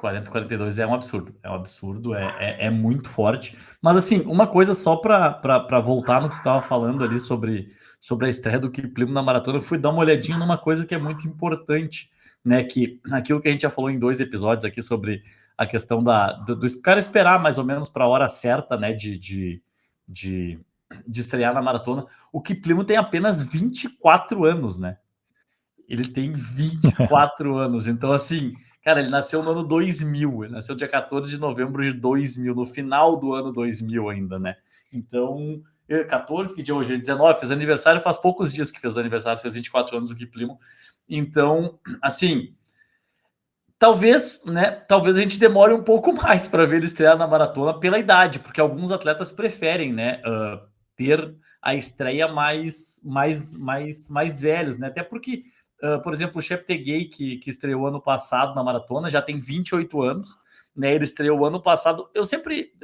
A: 40, 42 é um absurdo, é muito forte. Mas assim, uma coisa só para voltar no que tu estava falando ali sobre a estreia do Kiplimo na maratona, eu fui dar uma olhadinha numa coisa que é muito importante, né? Que aquilo que a gente já falou em 2 episódios aqui sobre a questão do cara esperar mais ou menos para a hora certa, né? De, de estrear na maratona. O Kiplimo tem apenas 24 anos, né? Ele tem 24 anos. Então, assim, cara, ele nasceu no ano 2000. Ele nasceu dia 14 de novembro de 2000, no final do ano 2000 ainda, né? Então, 14, que dia hoje? 19, fez aniversário, faz poucos dias que fez aniversário, fez 24 anos o Kiplimo. Então, assim, talvez, né? Talvez a gente demore um pouco mais para ver ele estrear na maratona pela idade, porque alguns atletas preferem, né? Ter a estreia mais velhos, né? Até porque, por exemplo, o Cheptegei, que estreou ano passado na maratona, já tem 28 anos, né? Ele estreou ano passado. Eu sempre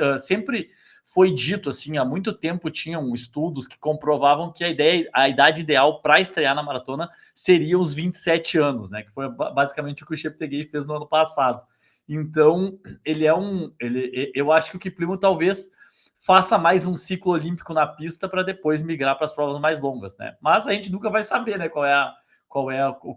A: foi dito assim, há muito tempo tinham estudos que comprovavam que a idade ideal para estrear na maratona seria os 27 anos, né? Que foi basicamente o que o Cheptegei fez no ano passado. Então, eu acho que o Kiplimo talvez faça mais um ciclo olímpico na pista para depois migrar para as provas mais longas, né? Mas a gente nunca vai saber, né? O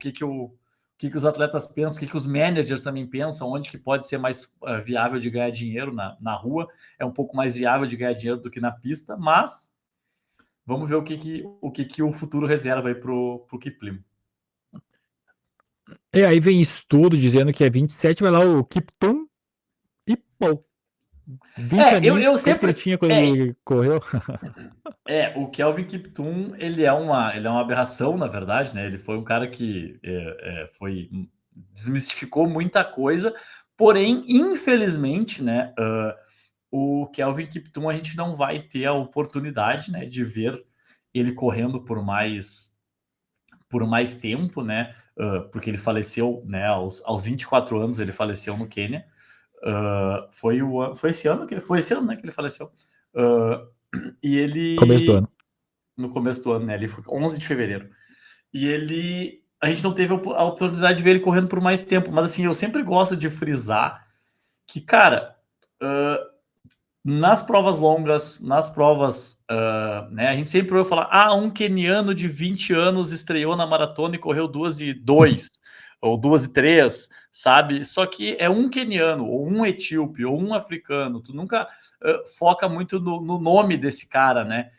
A: que os atletas pensam, o que os managers também pensam, onde que pode ser mais viável de ganhar dinheiro na rua, é um pouco mais viável de ganhar dinheiro do que na pista, mas vamos ver o que o futuro reserva aí pro Kiplimo.
B: E aí vem estudo dizendo que é 27, vai lá o Kiptum e pô, 20
A: Eu
B: aninhos, quanto que ele
A: sempre.
B: tinha quando ele correu?
A: O Kelvin Kiptum, ele é uma aberração, na verdade, né? Ele foi um cara que desmistificou muita coisa, porém, infelizmente, né? O Kelvin Kiptum a gente não vai ter a oportunidade, né, de ver ele correndo por mais tempo, né? Porque ele faleceu, né? Aos 24 anos ele faleceu no Quênia. Foi esse ano né, que ele faleceu. Uh, e
B: Começo do
A: ele
B: ano.
A: no começo do ano, né? Ali foi 11 de fevereiro. E ele a gente não teve a oportunidade de ver ele correndo por mais tempo, mas assim, eu sempre gosto de frisar que, cara, nas provas longas, nas provas, né, a gente sempre ouve falar, um queniano de 20 anos estreou na maratona e correu 2 e 2. ou 2:03, sabe? Só que é um queniano, ou um etíope, ou um africano. Tu nunca foca muito no nome desse cara, né?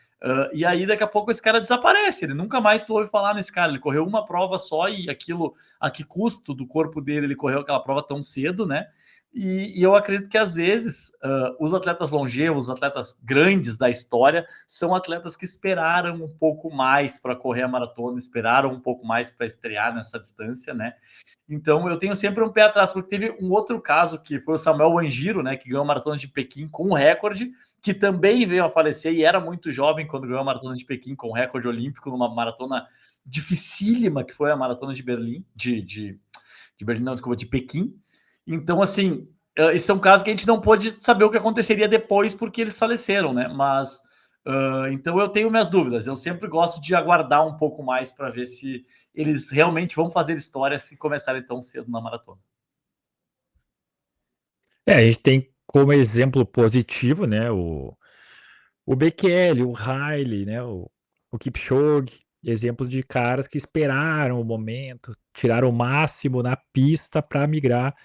A: E aí, daqui a pouco, esse cara desaparece. Ele nunca mais tu ouve falar nesse cara. Ele correu uma prova só e aquilo, a que custo do corpo dele ele correu aquela prova tão cedo, né? E eu acredito que às vezes os atletas longevos, os atletas grandes da história, são atletas que esperaram um pouco mais para correr a maratona, esperaram um pouco mais para estrear nessa distância, né? Então eu tenho sempre um pé atrás, porque teve um outro caso que foi o Samuel Wanjiro, né? Que ganhou a maratona de Pequim com um recorde, que também veio a falecer e era muito jovem quando ganhou a maratona de Pequim com recorde olímpico numa maratona dificílima que foi a maratona de Berlim, de Berlim, não, desculpa, de Pequim. Então, assim, esse é um caso que a gente não pôde saber o que aconteceria depois porque eles faleceram, né? Mas então eu tenho minhas dúvidas. Eu sempre gosto de aguardar um pouco mais para ver se eles realmente vão fazer história se começarem tão cedo na maratona.
B: A gente tem como exemplo positivo, né, o Bekele, o Haile, né, o Kipchoge, exemplo de caras que esperaram o momento, tiraram o máximo na pista para migrar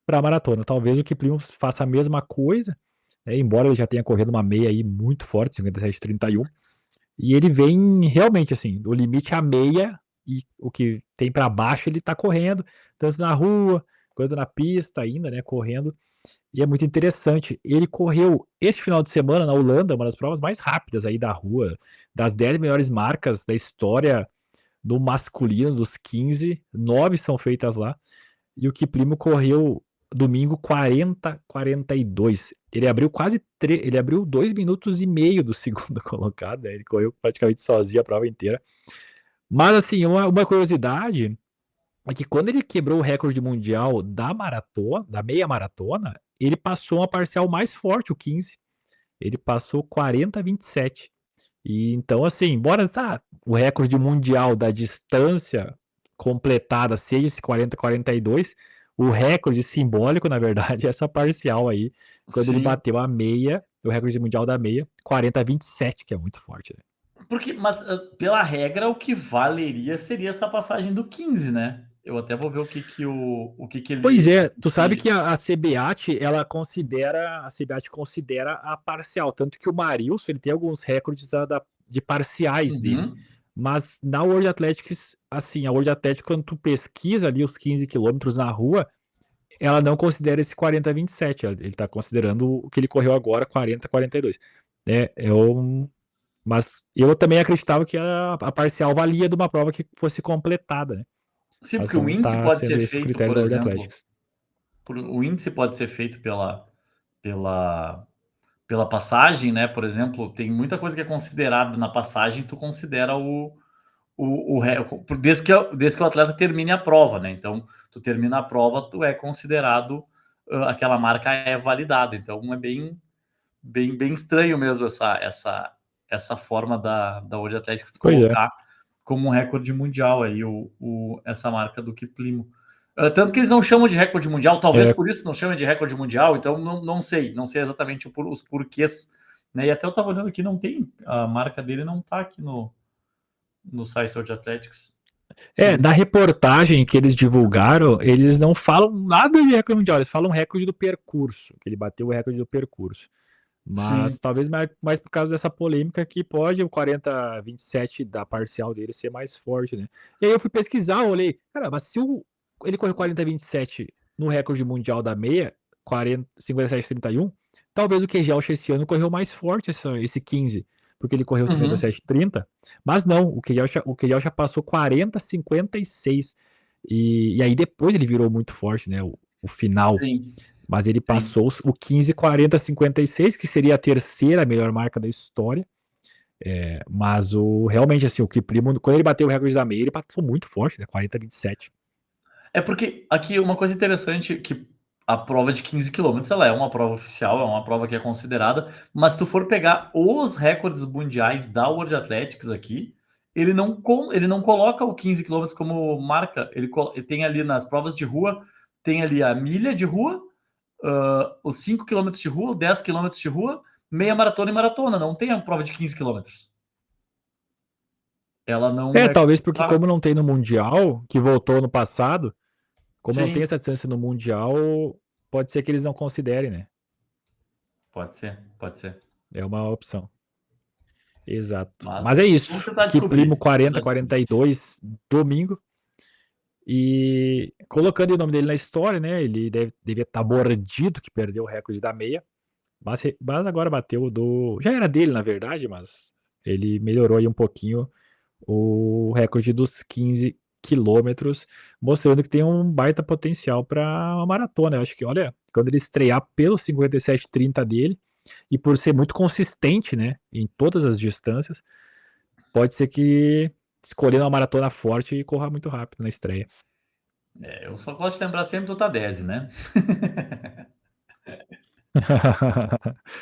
B: para a maratona. Talvez o Kiplimo faça a mesma coisa, né, embora ele já tenha corrido uma meia aí muito forte, 57,31, e ele vem realmente assim, do limite à meia, e o que tem para baixo ele tá correndo, tanto na rua, quanto na pista ainda, né, correndo. E é muito interessante. Ele correu esse final de semana na Holanda, uma das provas mais rápidas aí da rua, das 10 melhores marcas da história do masculino, dos 15, 9 são feitas lá. E o Kiplimo correu domingo 40:42. Ele abriu ele abriu 2 minutos e meio do segundo colocado, né? Ele correu praticamente sozinho a prova inteira. Mas assim, uma curiosidade é que quando ele quebrou o recorde mundial da maratona, da meia maratona, ele passou uma parcial mais forte, o 15. Ele passou 40:27. E então, assim, embora o recorde mundial da distância completada seja esse 40:42, o recorde simbólico, na verdade, é essa parcial aí, quando ele
A: Sim.
B: bateu a meia, o recorde mundial da meia, 40:27, que é muito forte, né?
A: Mas pela regra, o que valeria seria essa passagem do 15, né? Eu até vou ver o que
B: Pois
A: ele.
B: é, tu sabe que a CBAT, a CBAT considera a parcial, tanto que o Marilson, ele tem alguns recordes de parciais dele,
A: Uhum.
B: mas na World Athletics, assim, a World Athletics, quando tu pesquisa ali os 15 quilômetros na rua, ela não considera esse 40:27, ele tá considerando o que ele correu agora, 40:42, né, mas eu também acreditava que a parcial valia de uma prova que fosse completada, né,
A: Sim,
B: mas
A: porque o
B: não
A: índice
B: tá
A: pode
B: sendo
A: ser
B: esse o
A: feito,
B: critério
A: por
B: da World
A: exemplo,
B: Athletics.
A: o índice pode ser feito pela, pela passagem, né? Por exemplo, tem muita coisa que é considerada na passagem, tu considera desde que o atleta termine a prova, né? Então, tu termina a prova, tu é considerado, aquela marca é validada. Então, é bem estranho mesmo essa forma da World Athletics
B: Pois é.
A: colocar como um recorde mundial aí essa marca do Kiplimo. Tanto que eles não chamam de recorde mundial, talvez
B: É,
A: por isso não chamem de recorde mundial, então não sei exatamente os porquês, né? E até eu estava olhando aqui, não tem, a marca dele não está aqui no site World Athletics.
B: na reportagem que eles divulgaram, eles não falam nada de recorde mundial, eles falam recorde do percurso, que ele bateu o recorde do percurso.
A: Sim,
B: Mas talvez mais por causa dessa polêmica que pode o 40:27 da parcial dele ser mais forte, né? E aí eu fui pesquisar, olhei, cara, mas se ele correu 40:27 no recorde mundial da meia, 57:31, talvez o Kejelcha esse ano correu mais forte esse 15, porque ele correu
A: uhum,
B: 57:30, mas não, o Kejelcha passou 40:56. E aí depois ele virou muito forte, né? O final,
A: sim,
B: mas ele
A: sim.
B: passou o 15:40:56, que seria a terceira melhor marca da história. Mas realmente, assim, o Kiplimo, quando ele bateu o recorde da meia, ele passou muito forte, né? 40:27.
A: É porque aqui uma coisa interessante que a prova de 15 quilômetros ela é uma prova oficial, é uma prova que é considerada, mas se tu for pegar os recordes mundiais da World Athletics aqui, ele não coloca o 15 quilômetros como marca, ele tem ali nas provas de rua, tem ali a milha de rua, os 5 quilômetros de rua, 10 quilômetros de rua, meia maratona e maratona, não tem a prova de 15 quilômetros. Ela não é
B: Talvez porque
A: considerada.
B: como não tem no Mundial, que voltou no passado, Como não tem
A: Sim,
B: essa distância no Mundial, pode ser que eles não considerem, né?
A: pode ser, pode ser.
B: É uma opção. Exato.
A: Mas
B: Mas é
A: vamos
B: isso.
A: tentar
B: Que primo
A: descobrir. Tentar
B: 40,
A: descobrir.
B: 42, domingo. E colocando o nome dele na história, né? Ele devia estar mordido que perdeu o recorde da meia. Mas agora bateu o do. Já era dele, na verdade, mas ele melhorou aí um pouquinho o recorde dos 15 quilômetros, mostrando que tem um baita potencial para uma maratona. Eu acho que, olha, quando ele estrear pelo 57,30 dele, e por ser muito consistente, né, em todas as distâncias, pode ser que escolhendo uma maratona forte e corra muito rápido na estreia.
A: Eu só gosto de lembrar sempre do Tadese, né?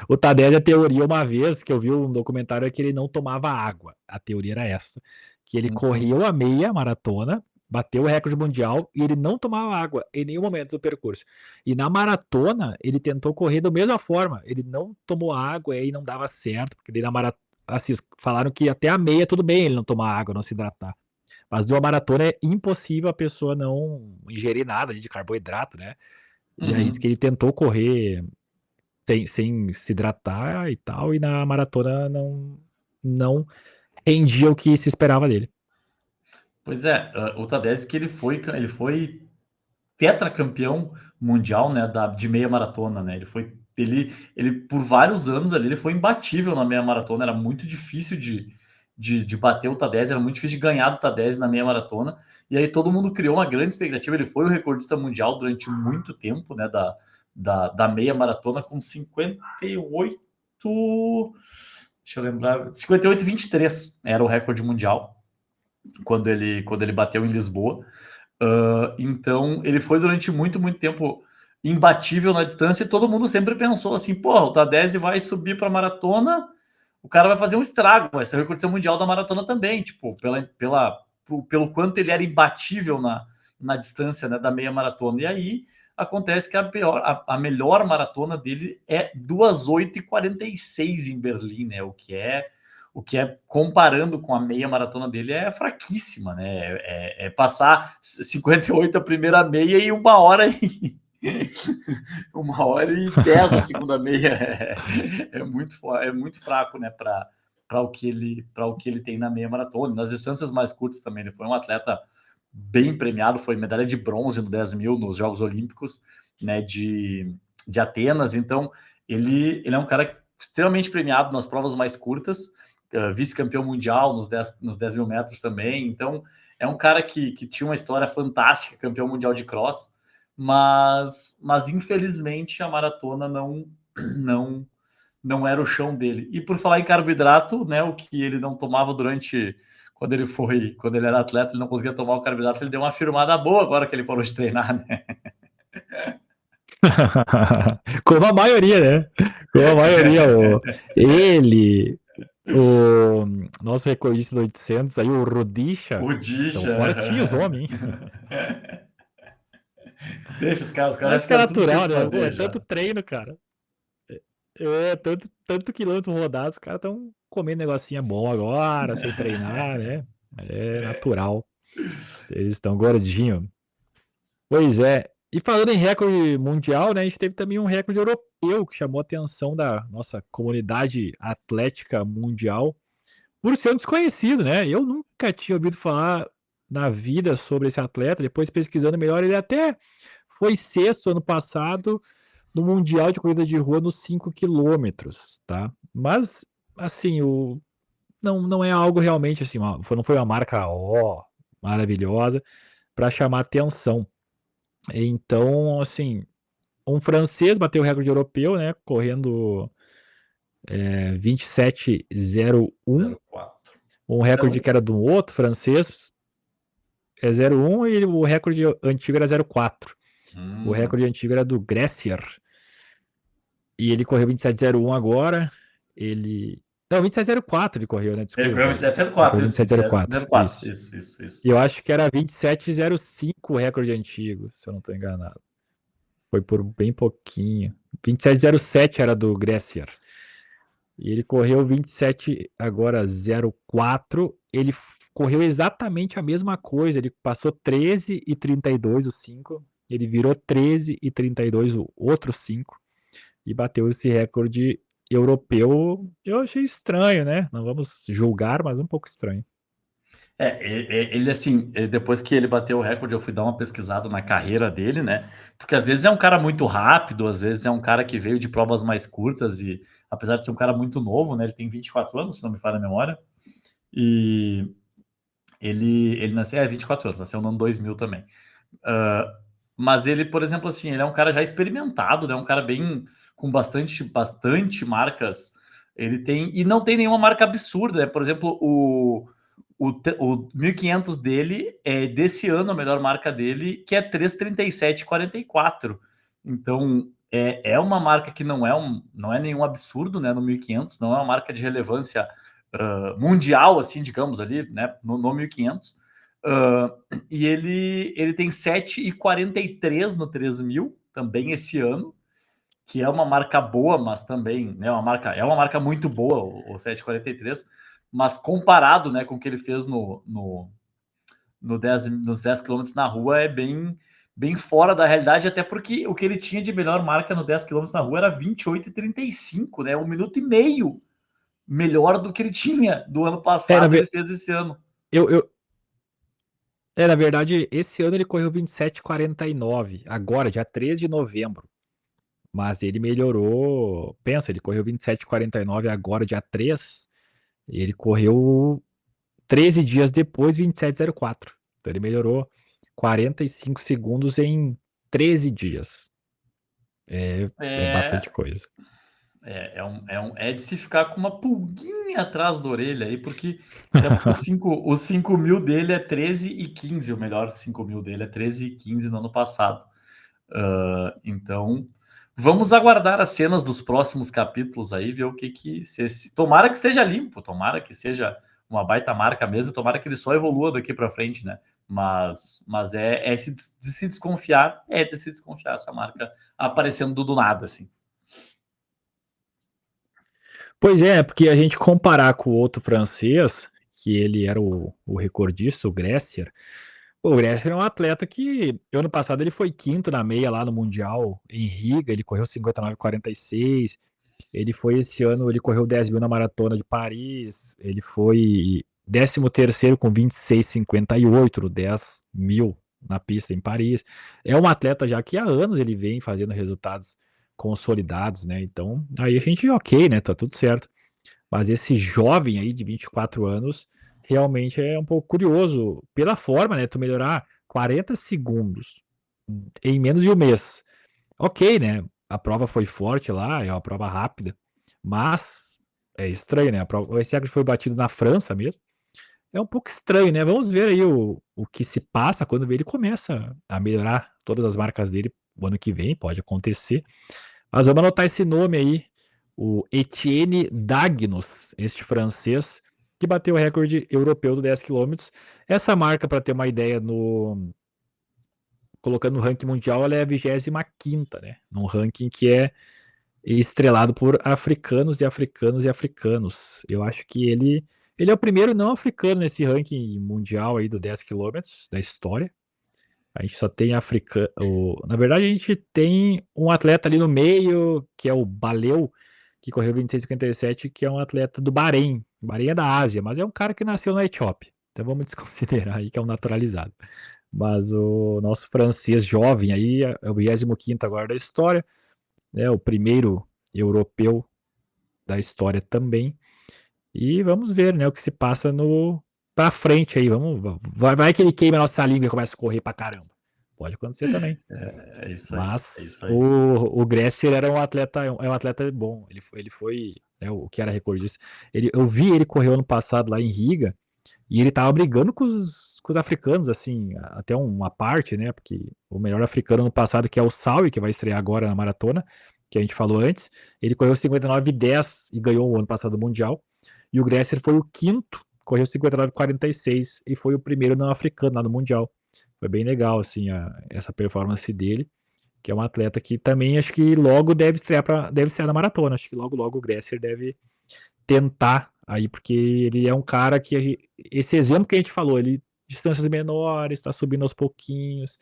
B: O Tadej, a teoria, uma vez que eu vi um documentário, é que ele não tomava água. A teoria era essa. Que ele
A: Uhum.
B: correu a meia maratona, bateu o recorde mundial e ele não tomava água em nenhum momento do percurso. E na maratona, ele tentou correr da mesma forma. Ele não tomou água e aí não dava certo, porque daí na maratona, assim, falaram que até a meia tudo bem ele não tomar água, não se hidratar. Mas numa maratona é impossível a pessoa não ingerir nada de carboidrato, né? E aí diz que
A: Uhum.
B: ele tentou correr sem se hidratar e tal, e na maratona não rendia o que se esperava dele.
A: Pois é, o Tadese que ele foi tetracampeão mundial, né, de meia maratona, né? Ele por vários anos ali, ele foi imbatível na meia maratona, era muito difícil de bater o Tadese, era muito difícil de ganhar do Tadese na meia maratona, e aí todo mundo criou uma grande expectativa, ele foi o recordista mundial durante muito tempo, né, da meia maratona com 58, deixa eu lembrar, 58,23 era o recorde mundial, quando ele bateu em Lisboa. Então, ele foi durante muito, muito tempo imbatível na distância e todo mundo sempre pensou assim: pô, o Tadese vai subir para a maratona, o cara vai fazer um estrago, vai ser o recorde mundial da maratona também, tipo, pelo quanto ele era imbatível na distância, né, da meia maratona. E aí acontece que a melhor maratona dele é 2:8:46 em Berlim, né? O que é, comparando com a meia maratona dele, é fraquíssima, né? É passar 58 a primeira meia e 1h e 10 a segunda meia. É muito fraco, né? Para o que ele tem na meia maratona. Nas distâncias mais curtas também, ele foi um atleta bem premiado, foi medalha de bronze no 10 mil nos Jogos Olímpicos, né, de Atenas. Então, ele é um cara extremamente premiado nas provas mais curtas, vice-campeão mundial nos 10 mil metros também. Então, é um cara que tinha uma história fantástica, campeão mundial de cross, mas infelizmente a maratona não, não era o chão dele. E por falar em carboidrato, né, o que ele não tomava quando ele era atleta, ele não conseguia tomar o carboidrato, ele deu uma firmada boa agora que ele parou de treinar, né?
B: Como a maioria, né? Como a maioria. Ele, o nosso recordista do 800, aí o Rudisha,
A: O
B: são
A: Disha.
B: fortinhos, homem.
A: Deixa os caras
B: Acho que é
A: fizeram tudo que tinha
B: natural,
A: que
B: né? Pô,
A: fazer
B: é tanto
A: já.
B: treino, cara. Tanto quilômetro rodado, os caras estão comendo negocinho bom agora, sem treinar, né? É natural. Eles estão gordinhos. Pois é. E falando em recorde mundial, né? A gente teve também um recorde europeu que chamou a atenção da nossa comunidade atlética mundial por ser um desconhecido, né? Eu nunca tinha ouvido falar na vida sobre esse atleta. Depois pesquisando melhor, ele até foi sexto ano passado no Mundial de Corrida de Rua nos 5 quilômetros, tá? Mas, assim, não é algo realmente assim, não foi uma marca maravilhosa para chamar atenção. Então, assim, um francês bateu o recorde europeu, né? Correndo 27,01.
A: 04.
B: Um recorde
A: 01?
B: que era do outro francês é 0,1 e o recorde antigo era 0,4. O
A: Hum.
B: recorde antigo era do Gressier. E ele correu 27,01 agora. Ele. Não, 27,04 ele correu, né?
A: Ele correu
B: Desculpa. Ele
A: 27,04,
B: correu
A: isso,
B: 27,04.
A: 27,04.
B: Isso.
A: Isso.
B: E eu acho que era 27,05 o recorde antigo, se eu não estou enganado. Foi por bem pouquinho. 27,07 era do Gressier. E ele correu 27, agora 0,4. Ele correu exatamente a mesma coisa. Ele passou 13,32 o 5. ele virou 13,32, o outro 5, e bateu esse recorde europeu. Eu achei estranho, né? Não vamos julgar, mas um pouco estranho.
A: Ele assim, depois que ele bateu o recorde, eu fui dar uma pesquisada na carreira dele, né? Porque às vezes é um cara muito rápido, às vezes é um cara que veio de provas mais curtas e apesar de ser um cara muito novo, né? Ele tem 24 anos, se não me falha a memória. E ele nasceu, 24 anos, nasceu no ano 2000 também. Uh, mas ele, por exemplo, assim, ele é um cara já experimentado, né? Um cara bem com bastante marcas. Ele tem e não tem nenhuma marca absurda, né? Por exemplo, o 1500 dele é desse ano a melhor marca dele, que é 3:37:44. Então é uma marca que não é nenhum absurdo, né? No 1500, não é uma marca de relevância mundial, assim, digamos ali, né? No 1500. E ele tem 7:43 no 3000 também esse ano, que é uma marca boa, mas também né, é uma marca muito boa, o 7:43, mas comparado né, com o que ele fez no 10, nos 10 quilômetros na rua é bem fora da realidade, até porque o que ele tinha de melhor marca no 10 quilômetros na rua era 28:35, né? 1 minuto e meio melhor do que ele tinha do ano
B: É, na,
A: passado, ele
B: ver-
A: fez esse ano.
B: eu, na verdade, esse ano ele correu 27,49, agora, dia 13 de novembro. Mas ele melhorou. Pensa, ele correu 27,49 agora, dia 3. E ele correu 13 dias depois, 27,04. Então ele melhorou 45 segundos em 13 dias. É
A: É,
B: bastante coisa.
A: é de se ficar com uma pulguinha atrás da orelha aí, porque até porque os 5 mil dele é 13:15, o melhor 5 mil dele é 13:15 no ano passado. Então, vamos aguardar as cenas dos próximos capítulos aí, ver o tomara que esteja limpo, tomara que seja uma baita marca mesmo, tomara que ele só evolua daqui para frente, né? Mas de se desconfiar, de se desconfiar essa marca aparecendo do nada, assim.
B: Pois é, porque a gente comparar com o outro francês, que ele era o recordista, o Gressier. O Gressier é um atleta que, ano passado, ele foi quinto na meia lá no Mundial, em Riga, ele correu 59,46. Ele foi esse ano, ele correu 10 mil na Maratona de Paris, ele foi 13º com 26,58 no 10 mil na pista em Paris. É um atleta já que há anos ele vem fazendo resultados consolidados, né? Então, aí a gente, ok, né? Tá tudo certo. Mas esse jovem aí de 24 anos realmente é um pouco curioso pela forma, né? Tu melhorar 40 segundos em menos de um mês. Ok, né? A prova foi forte lá, é uma prova rápida, mas é estranho, né? Esse recorde foi batido na França mesmo. É um pouco estranho, né? Vamos ver aí o que se passa quando ele começa a melhorar todas as marcas dele o ano que vem, pode acontecer. Mas vamos anotar esse nome aí, o Etienne Dagnos, este francês, que bateu o recorde europeu do 10 quilômetros. Essa marca, para ter uma ideia, colocando no ranking mundial, ela é a 25ª, né? Num ranking que é estrelado por africanos e africanos e africanos. Eu acho que ele é o primeiro não africano nesse ranking mundial aí do 10 quilômetros da história. A gente só tem africano. Na verdade, a gente tem um atleta ali no meio, que é o Baleu, que correu 26,57, que é um atleta do Bahrein. O Bahrein é da Ásia, mas é um cara que nasceu na Etiópia. Então vamos desconsiderar aí que é um naturalizado. Mas o nosso francês jovem aí é o 25º agora da história, né? O primeiro europeu da história também. E vamos ver, né, o que se passa no para frente aí. Vai que ele queima a nossa língua e começa a correr pra caramba. Pode acontecer também.
A: É isso aí, é
B: Mas
A: isso aí.
B: o Gressier era um atleta bom. Ele foi né, o que era recordista. Eu vi ele correr ano passado lá em Riga e ele tava brigando com os africanos, assim, até uma parte, né? Porque o melhor africano ano passado, que é o Sawi, que vai estrear agora na maratona, que a gente falou antes, ele correu 59,10 e ganhou o ano passado o Mundial. E o Gressier foi o quinto, correu 59,46 e foi o primeiro não africano lá no Mundial. Foi bem legal, assim, essa performance dele, que é um atleta que também acho que logo deve estrear na maratona. Acho que logo o Gressier deve tentar aí, porque ele é um cara que esse exemplo que a gente falou, ele distâncias menores, está subindo aos pouquinhos.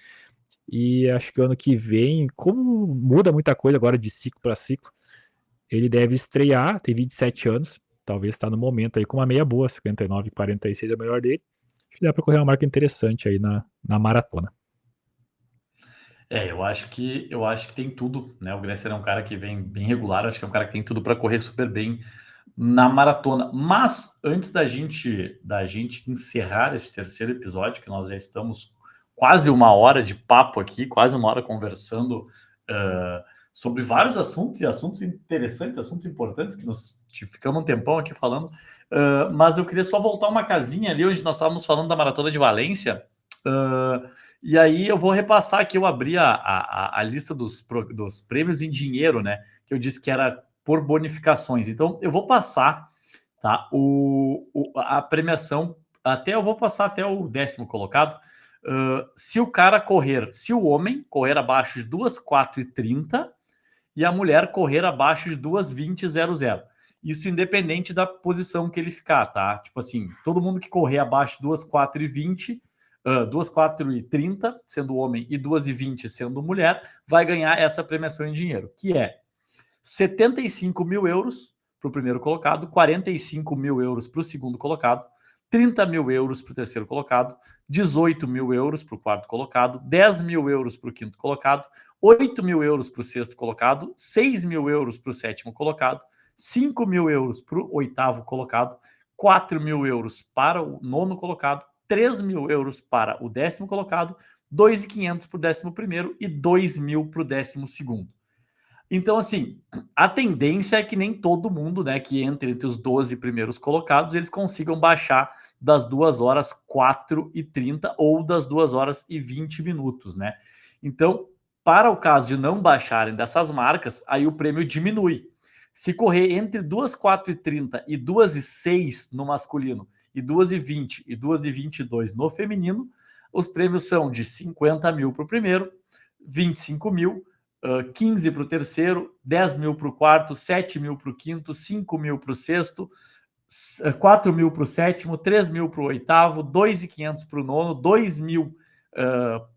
B: E acho que ano que vem, como muda muita coisa agora de ciclo para ciclo, ele deve estrear, tem 27 anos, talvez está no momento aí com uma meia boa, 59,46 é o melhor dele. Acho que dá para correr uma marca interessante aí na maratona.
A: Eu acho que tem tudo, né? O Gresser é um cara que vem bem regular, acho que é um cara que tem tudo para correr super bem na maratona. Mas antes da gente encerrar esse terceiro episódio, que nós já estamos quase uma hora de papo aqui, quase uma hora conversando uh, sobre vários assuntos e assuntos interessantes, assuntos importantes que ficamos um tempão aqui falando. Mas eu queria só voltar uma casinha ali onde nós estávamos falando da maratona de Valência. Uh, e aí eu vou repassar aqui, eu abri a lista dos prêmios em dinheiro, né? Que eu disse que era por bonificações. Então, eu vou passar, tá? A premiação, eu vou passar até o 10º colocado. Se o homem correr abaixo de 2:4:30 e a mulher correr abaixo de 2:20:00. Isso independente da posição que ele ficar, tá? Tipo assim, todo mundo que correr abaixo de 2:4:20, 2:4:30, sendo homem, e 2:20, sendo mulher, vai ganhar essa premiação em dinheiro, que é 75 mil euros para o primeiro colocado, 45 mil euros para o segundo colocado, 30 mil euros para o terceiro colocado, 18 mil euros para o quarto colocado, 10 mil euros para o quinto colocado, 8 mil euros para o sexto colocado, 6 mil euros para o sétimo colocado, 5 mil euros para o oitavo colocado, 4 mil euros para o nono colocado, 3 mil euros para o 10º colocado, 2.500 para o 11º e 2 mil para o 12º. Então, assim, a tendência é que nem todo mundo, né, que entra entre os 12 primeiros colocados, eles consigam baixar das 2:4:30 ou das 2:20, né? Então, para o caso de não baixarem dessas marcas, aí o prêmio diminui. Se correr entre 2:4:30 e 2:06 no masculino, e 2:20 e 2:22 no feminino, os prêmios são de 50 mil para o primeiro, 25 mil, 15 para o terceiro, 10 mil para o quarto, 7 mil para o quinto, 5 mil para o sexto, 4 mil para o sétimo, 3 mil para o oitavo, 2.500 para o nono, 2 mil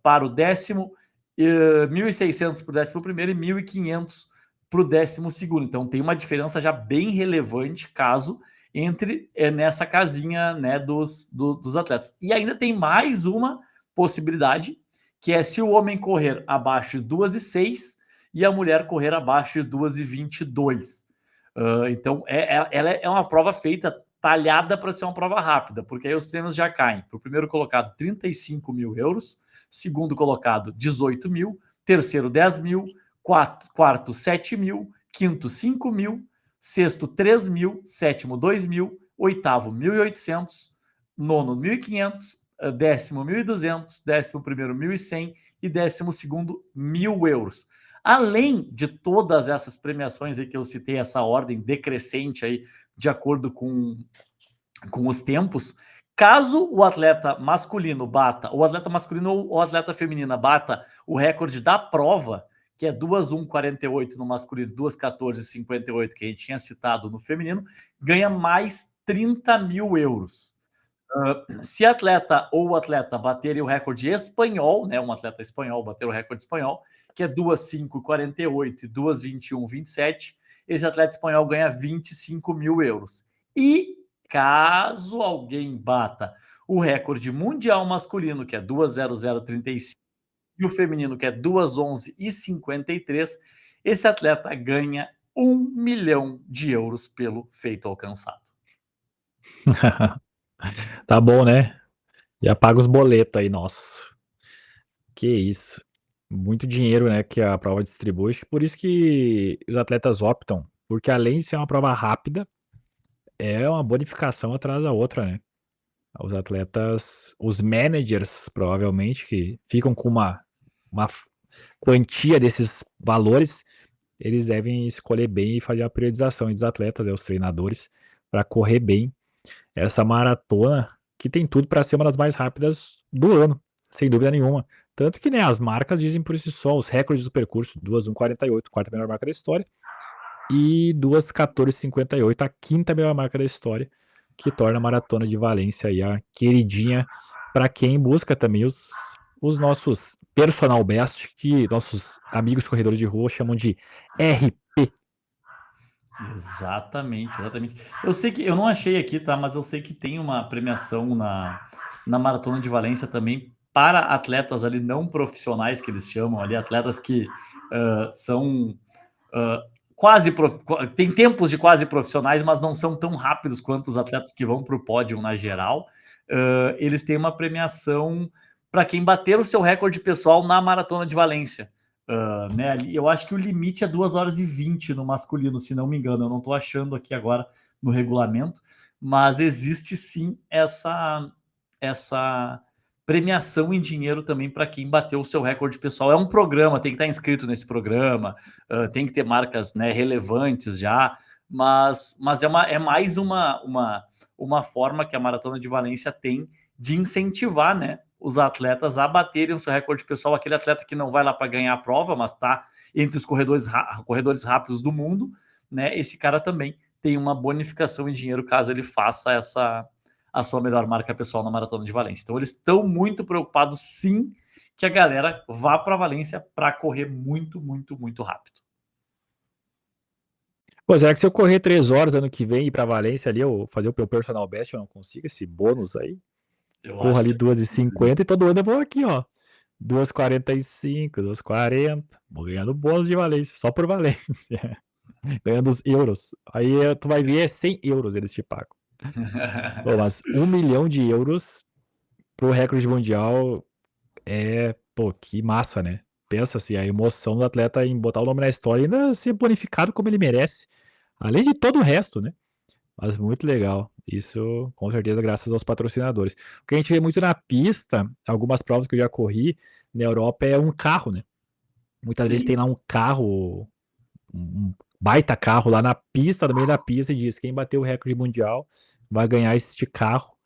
A: para o 10º, 1.600 para o 11º e 1.500 para o 12º. Então tem uma diferença já bem relevante, caso entre nessa casinha, né, dos atletas. E ainda tem mais uma possibilidade, que é se o homem correr abaixo de 2:06 e a mulher correr abaixo de 2:22. Então, ela é uma prova feita, talhada para ser uma prova rápida, porque aí os prêmios já caem. Para o primeiro colocado, 35 mil euros, segundo colocado, 18 mil, terceiro, 10 mil, quarto, 7 mil, quinto, 5 mil, sexto, 3 mil, sétimo, 2 mil, oitavo, 1.800, nono, 1.500, 10º, 1.200, 11º, 1.100 e 12º, 1.000 euros. Além de todas essas premiações aí que eu citei, essa ordem decrescente aí, de acordo com os tempos, caso o atleta masculino bata, ou o atleta masculino ou o atleta feminina bata o recorde da prova, que é 2:1:48 no masculino, 2:14:58 que a gente tinha citado no feminino, ganha mais 30 mil euros. Se atleta ou atleta baterem o recorde espanhol, né, um atleta espanhol bater o recorde espanhol, que é 2:5:48 e 2:21:27, esse atleta espanhol ganha 25 mil euros. E caso alguém bata o recorde mundial masculino, que é 2:00:35, e o feminino, que é 2:11:53, esse atleta ganha 1 milhão de euros pelo feito alcançado.
B: Tá bom, né? Já paga os boletos aí, nossa. Que isso. Muito dinheiro, né, que a prova distribui. Acho que por isso que os atletas optam, porque além de ser uma prova rápida, é uma bonificação atrás da outra, né? Os atletas, os managers, provavelmente, que ficam com uma quantia desses valores, eles devem escolher bem e fazer a priorização dos atletas, os treinadores, para correr bem essa maratona, que tem tudo para ser uma das mais rápidas do ano, sem dúvida nenhuma. Tanto que, né, as marcas dizem por si só, os recordes do percurso, 2:1:48, quarta melhor marca da história, e 2:14:58, a quinta melhor marca da história, que torna a Maratona de Valência aí a queridinha para quem busca também os nossos personal best, que nossos amigos corredores de rua chamam de RP.
A: Exatamente, exatamente. Eu sei que eu não achei aqui, tá? Mas eu sei que tem uma premiação na Maratona de Valência também para atletas ali não profissionais, que eles chamam ali, atletas que são quase tem tempos de quase profissionais, mas não são tão rápidos quanto os atletas que vão para o pódio na geral. Eles têm uma premiação para quem bater o seu recorde pessoal na Maratona de Valência. Né, eu acho que o limite é 2 horas e 20 no masculino, se não me engano. Eu não estou achando aqui agora no regulamento, mas existe sim essa premiação em dinheiro também para quem bateu o seu recorde pessoal. É um programa, tem que estar inscrito nesse programa, tem que ter marcas, né, relevantes já, mas é mais uma forma que a Maratona de Valência tem de incentivar, né, os atletas a baterem o seu recorde pessoal, aquele atleta que não vai lá para ganhar a prova, mas está entre os corredores rápidos do mundo, né? Esse cara também tem uma bonificação em dinheiro caso ele faça a sua melhor marca pessoal na Maratona de Valência. Então eles estão muito preocupados, sim, que a galera vá para Valência para correr muito, muito, muito rápido.
B: Pô, será que se eu correr 3 horas ano que vem e ir pra Valência ali, eu fazer o meu personal best, eu não consigo esse bônus aí?
A: Eu
B: Corro
A: acho
B: ali
A: que
B: 2h50 e todo ano eu vou aqui, ó. 2h45, 2h40. Vou ganhando bônus de Valência, só por Valência. Ganhando os euros. Aí tu vai ver, é 100 euros eles te pagam. Pô, mas 1 milhão de euros pro recorde mundial pô, que massa, né? Pensa assim, a emoção do atleta em botar o nome na história e ainda ser bonificado como ele merece. Além de todo o resto, né? Mas muito legal. Isso, com certeza, graças aos patrocinadores. O que a gente vê muito na pista, algumas provas que eu já corri na Europa, é um carro, né? Muitas vezes tem
A: Sim.
B: lá um carro, um baita carro lá na pista, no meio da pista, e diz: quem bateu o recorde mundial vai ganhar este carro.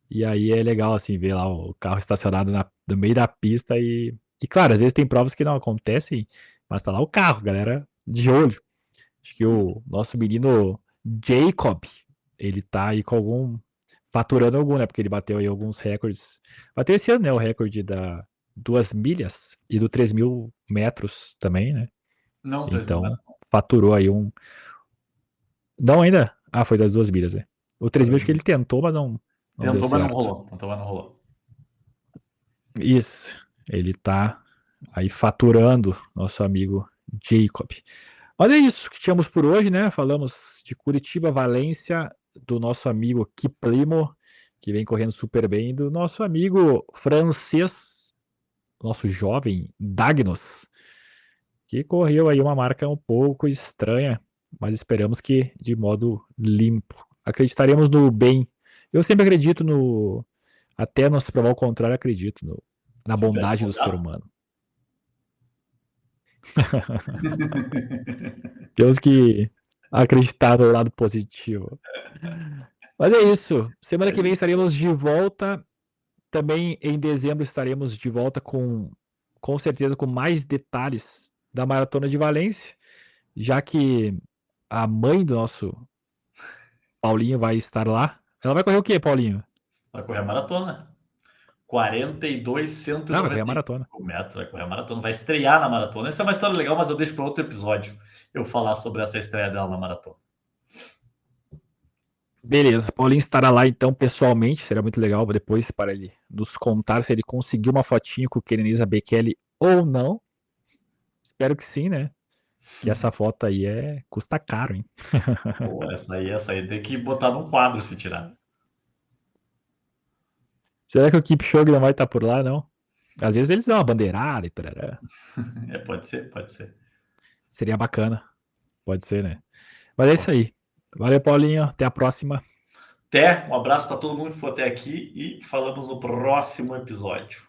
B: E aí é legal, assim, ver lá o carro estacionado no meio da pista e, claro, às vezes tem provas que não acontecem, mas tá lá o carro, galera, de olho. Acho que o nosso menino Jacob, ele tá aí com faturando algum, né? Porque ele bateu aí alguns recordes. Bateu esse ano, né? O recorde da 2 milhas e do 3.000 metros também, né?
A: Não, 3.000
B: Então,
A: metros.
B: faturou aí um. Não ainda? Ah, foi das 2 milhas, né? O 3.000 acho que ele tentou, mas não deu
A: Tentou, mas não
B: certo.
A: rolou. Tentou, mas não rolou.
B: Isso. Ele tá aí faturando, nosso amigo Jacob. Mas é isso que tínhamos por hoje, né? Falamos de Curitiba, Valência, do nosso amigo Kiplimo, que vem correndo super bem, do nosso amigo francês, nosso jovem Dagnos, que correu aí uma marca um pouco estranha, mas esperamos que de modo limpo. Acreditaremos no bem. Eu sempre acredito no. Até não se provar o contrário, acredito na
A: Sempre
B: bondade do ser
A: advogado?
B: humano. Temos que acreditar no lado positivo. Mas é isso. Semana
A: É
B: que vem
A: isso.
B: estaremos de volta. Também em dezembro estaremos de volta com certeza, com mais detalhes da Maratona de Valência, já que a mãe do nosso Paulinho vai estar lá. Ela vai correr o quê, Paulinho?
A: Vai correr a maratona. 42,
B: Ah, vai correr a
A: 195
B: maratona.
A: metros. Vai correr a maratona. Vai estrear na maratona. Essa é uma história legal, mas eu deixo para outro episódio eu falar sobre essa estreia dela na maratona.
B: Beleza, Paulinho estará lá então pessoalmente. Será muito legal depois para ele nos contar se ele conseguiu uma fotinho com o Kenenisa Bekele ou não. Espero que sim, né? Que essa foto aí custa caro, hein?
A: Pô, essa aí tem que botar num quadro se tirar.
B: Será que o Kipchoge não vai estar por lá, não? Às vezes eles dão uma bandeirada e tarará.
A: Pode ser, pode ser.
B: Seria bacana. Pode ser, né? Mas é isso aí. Valeu, Paulinho. Até a próxima.
A: Até, um abraço para todo mundo que for até aqui e falamos no próximo episódio.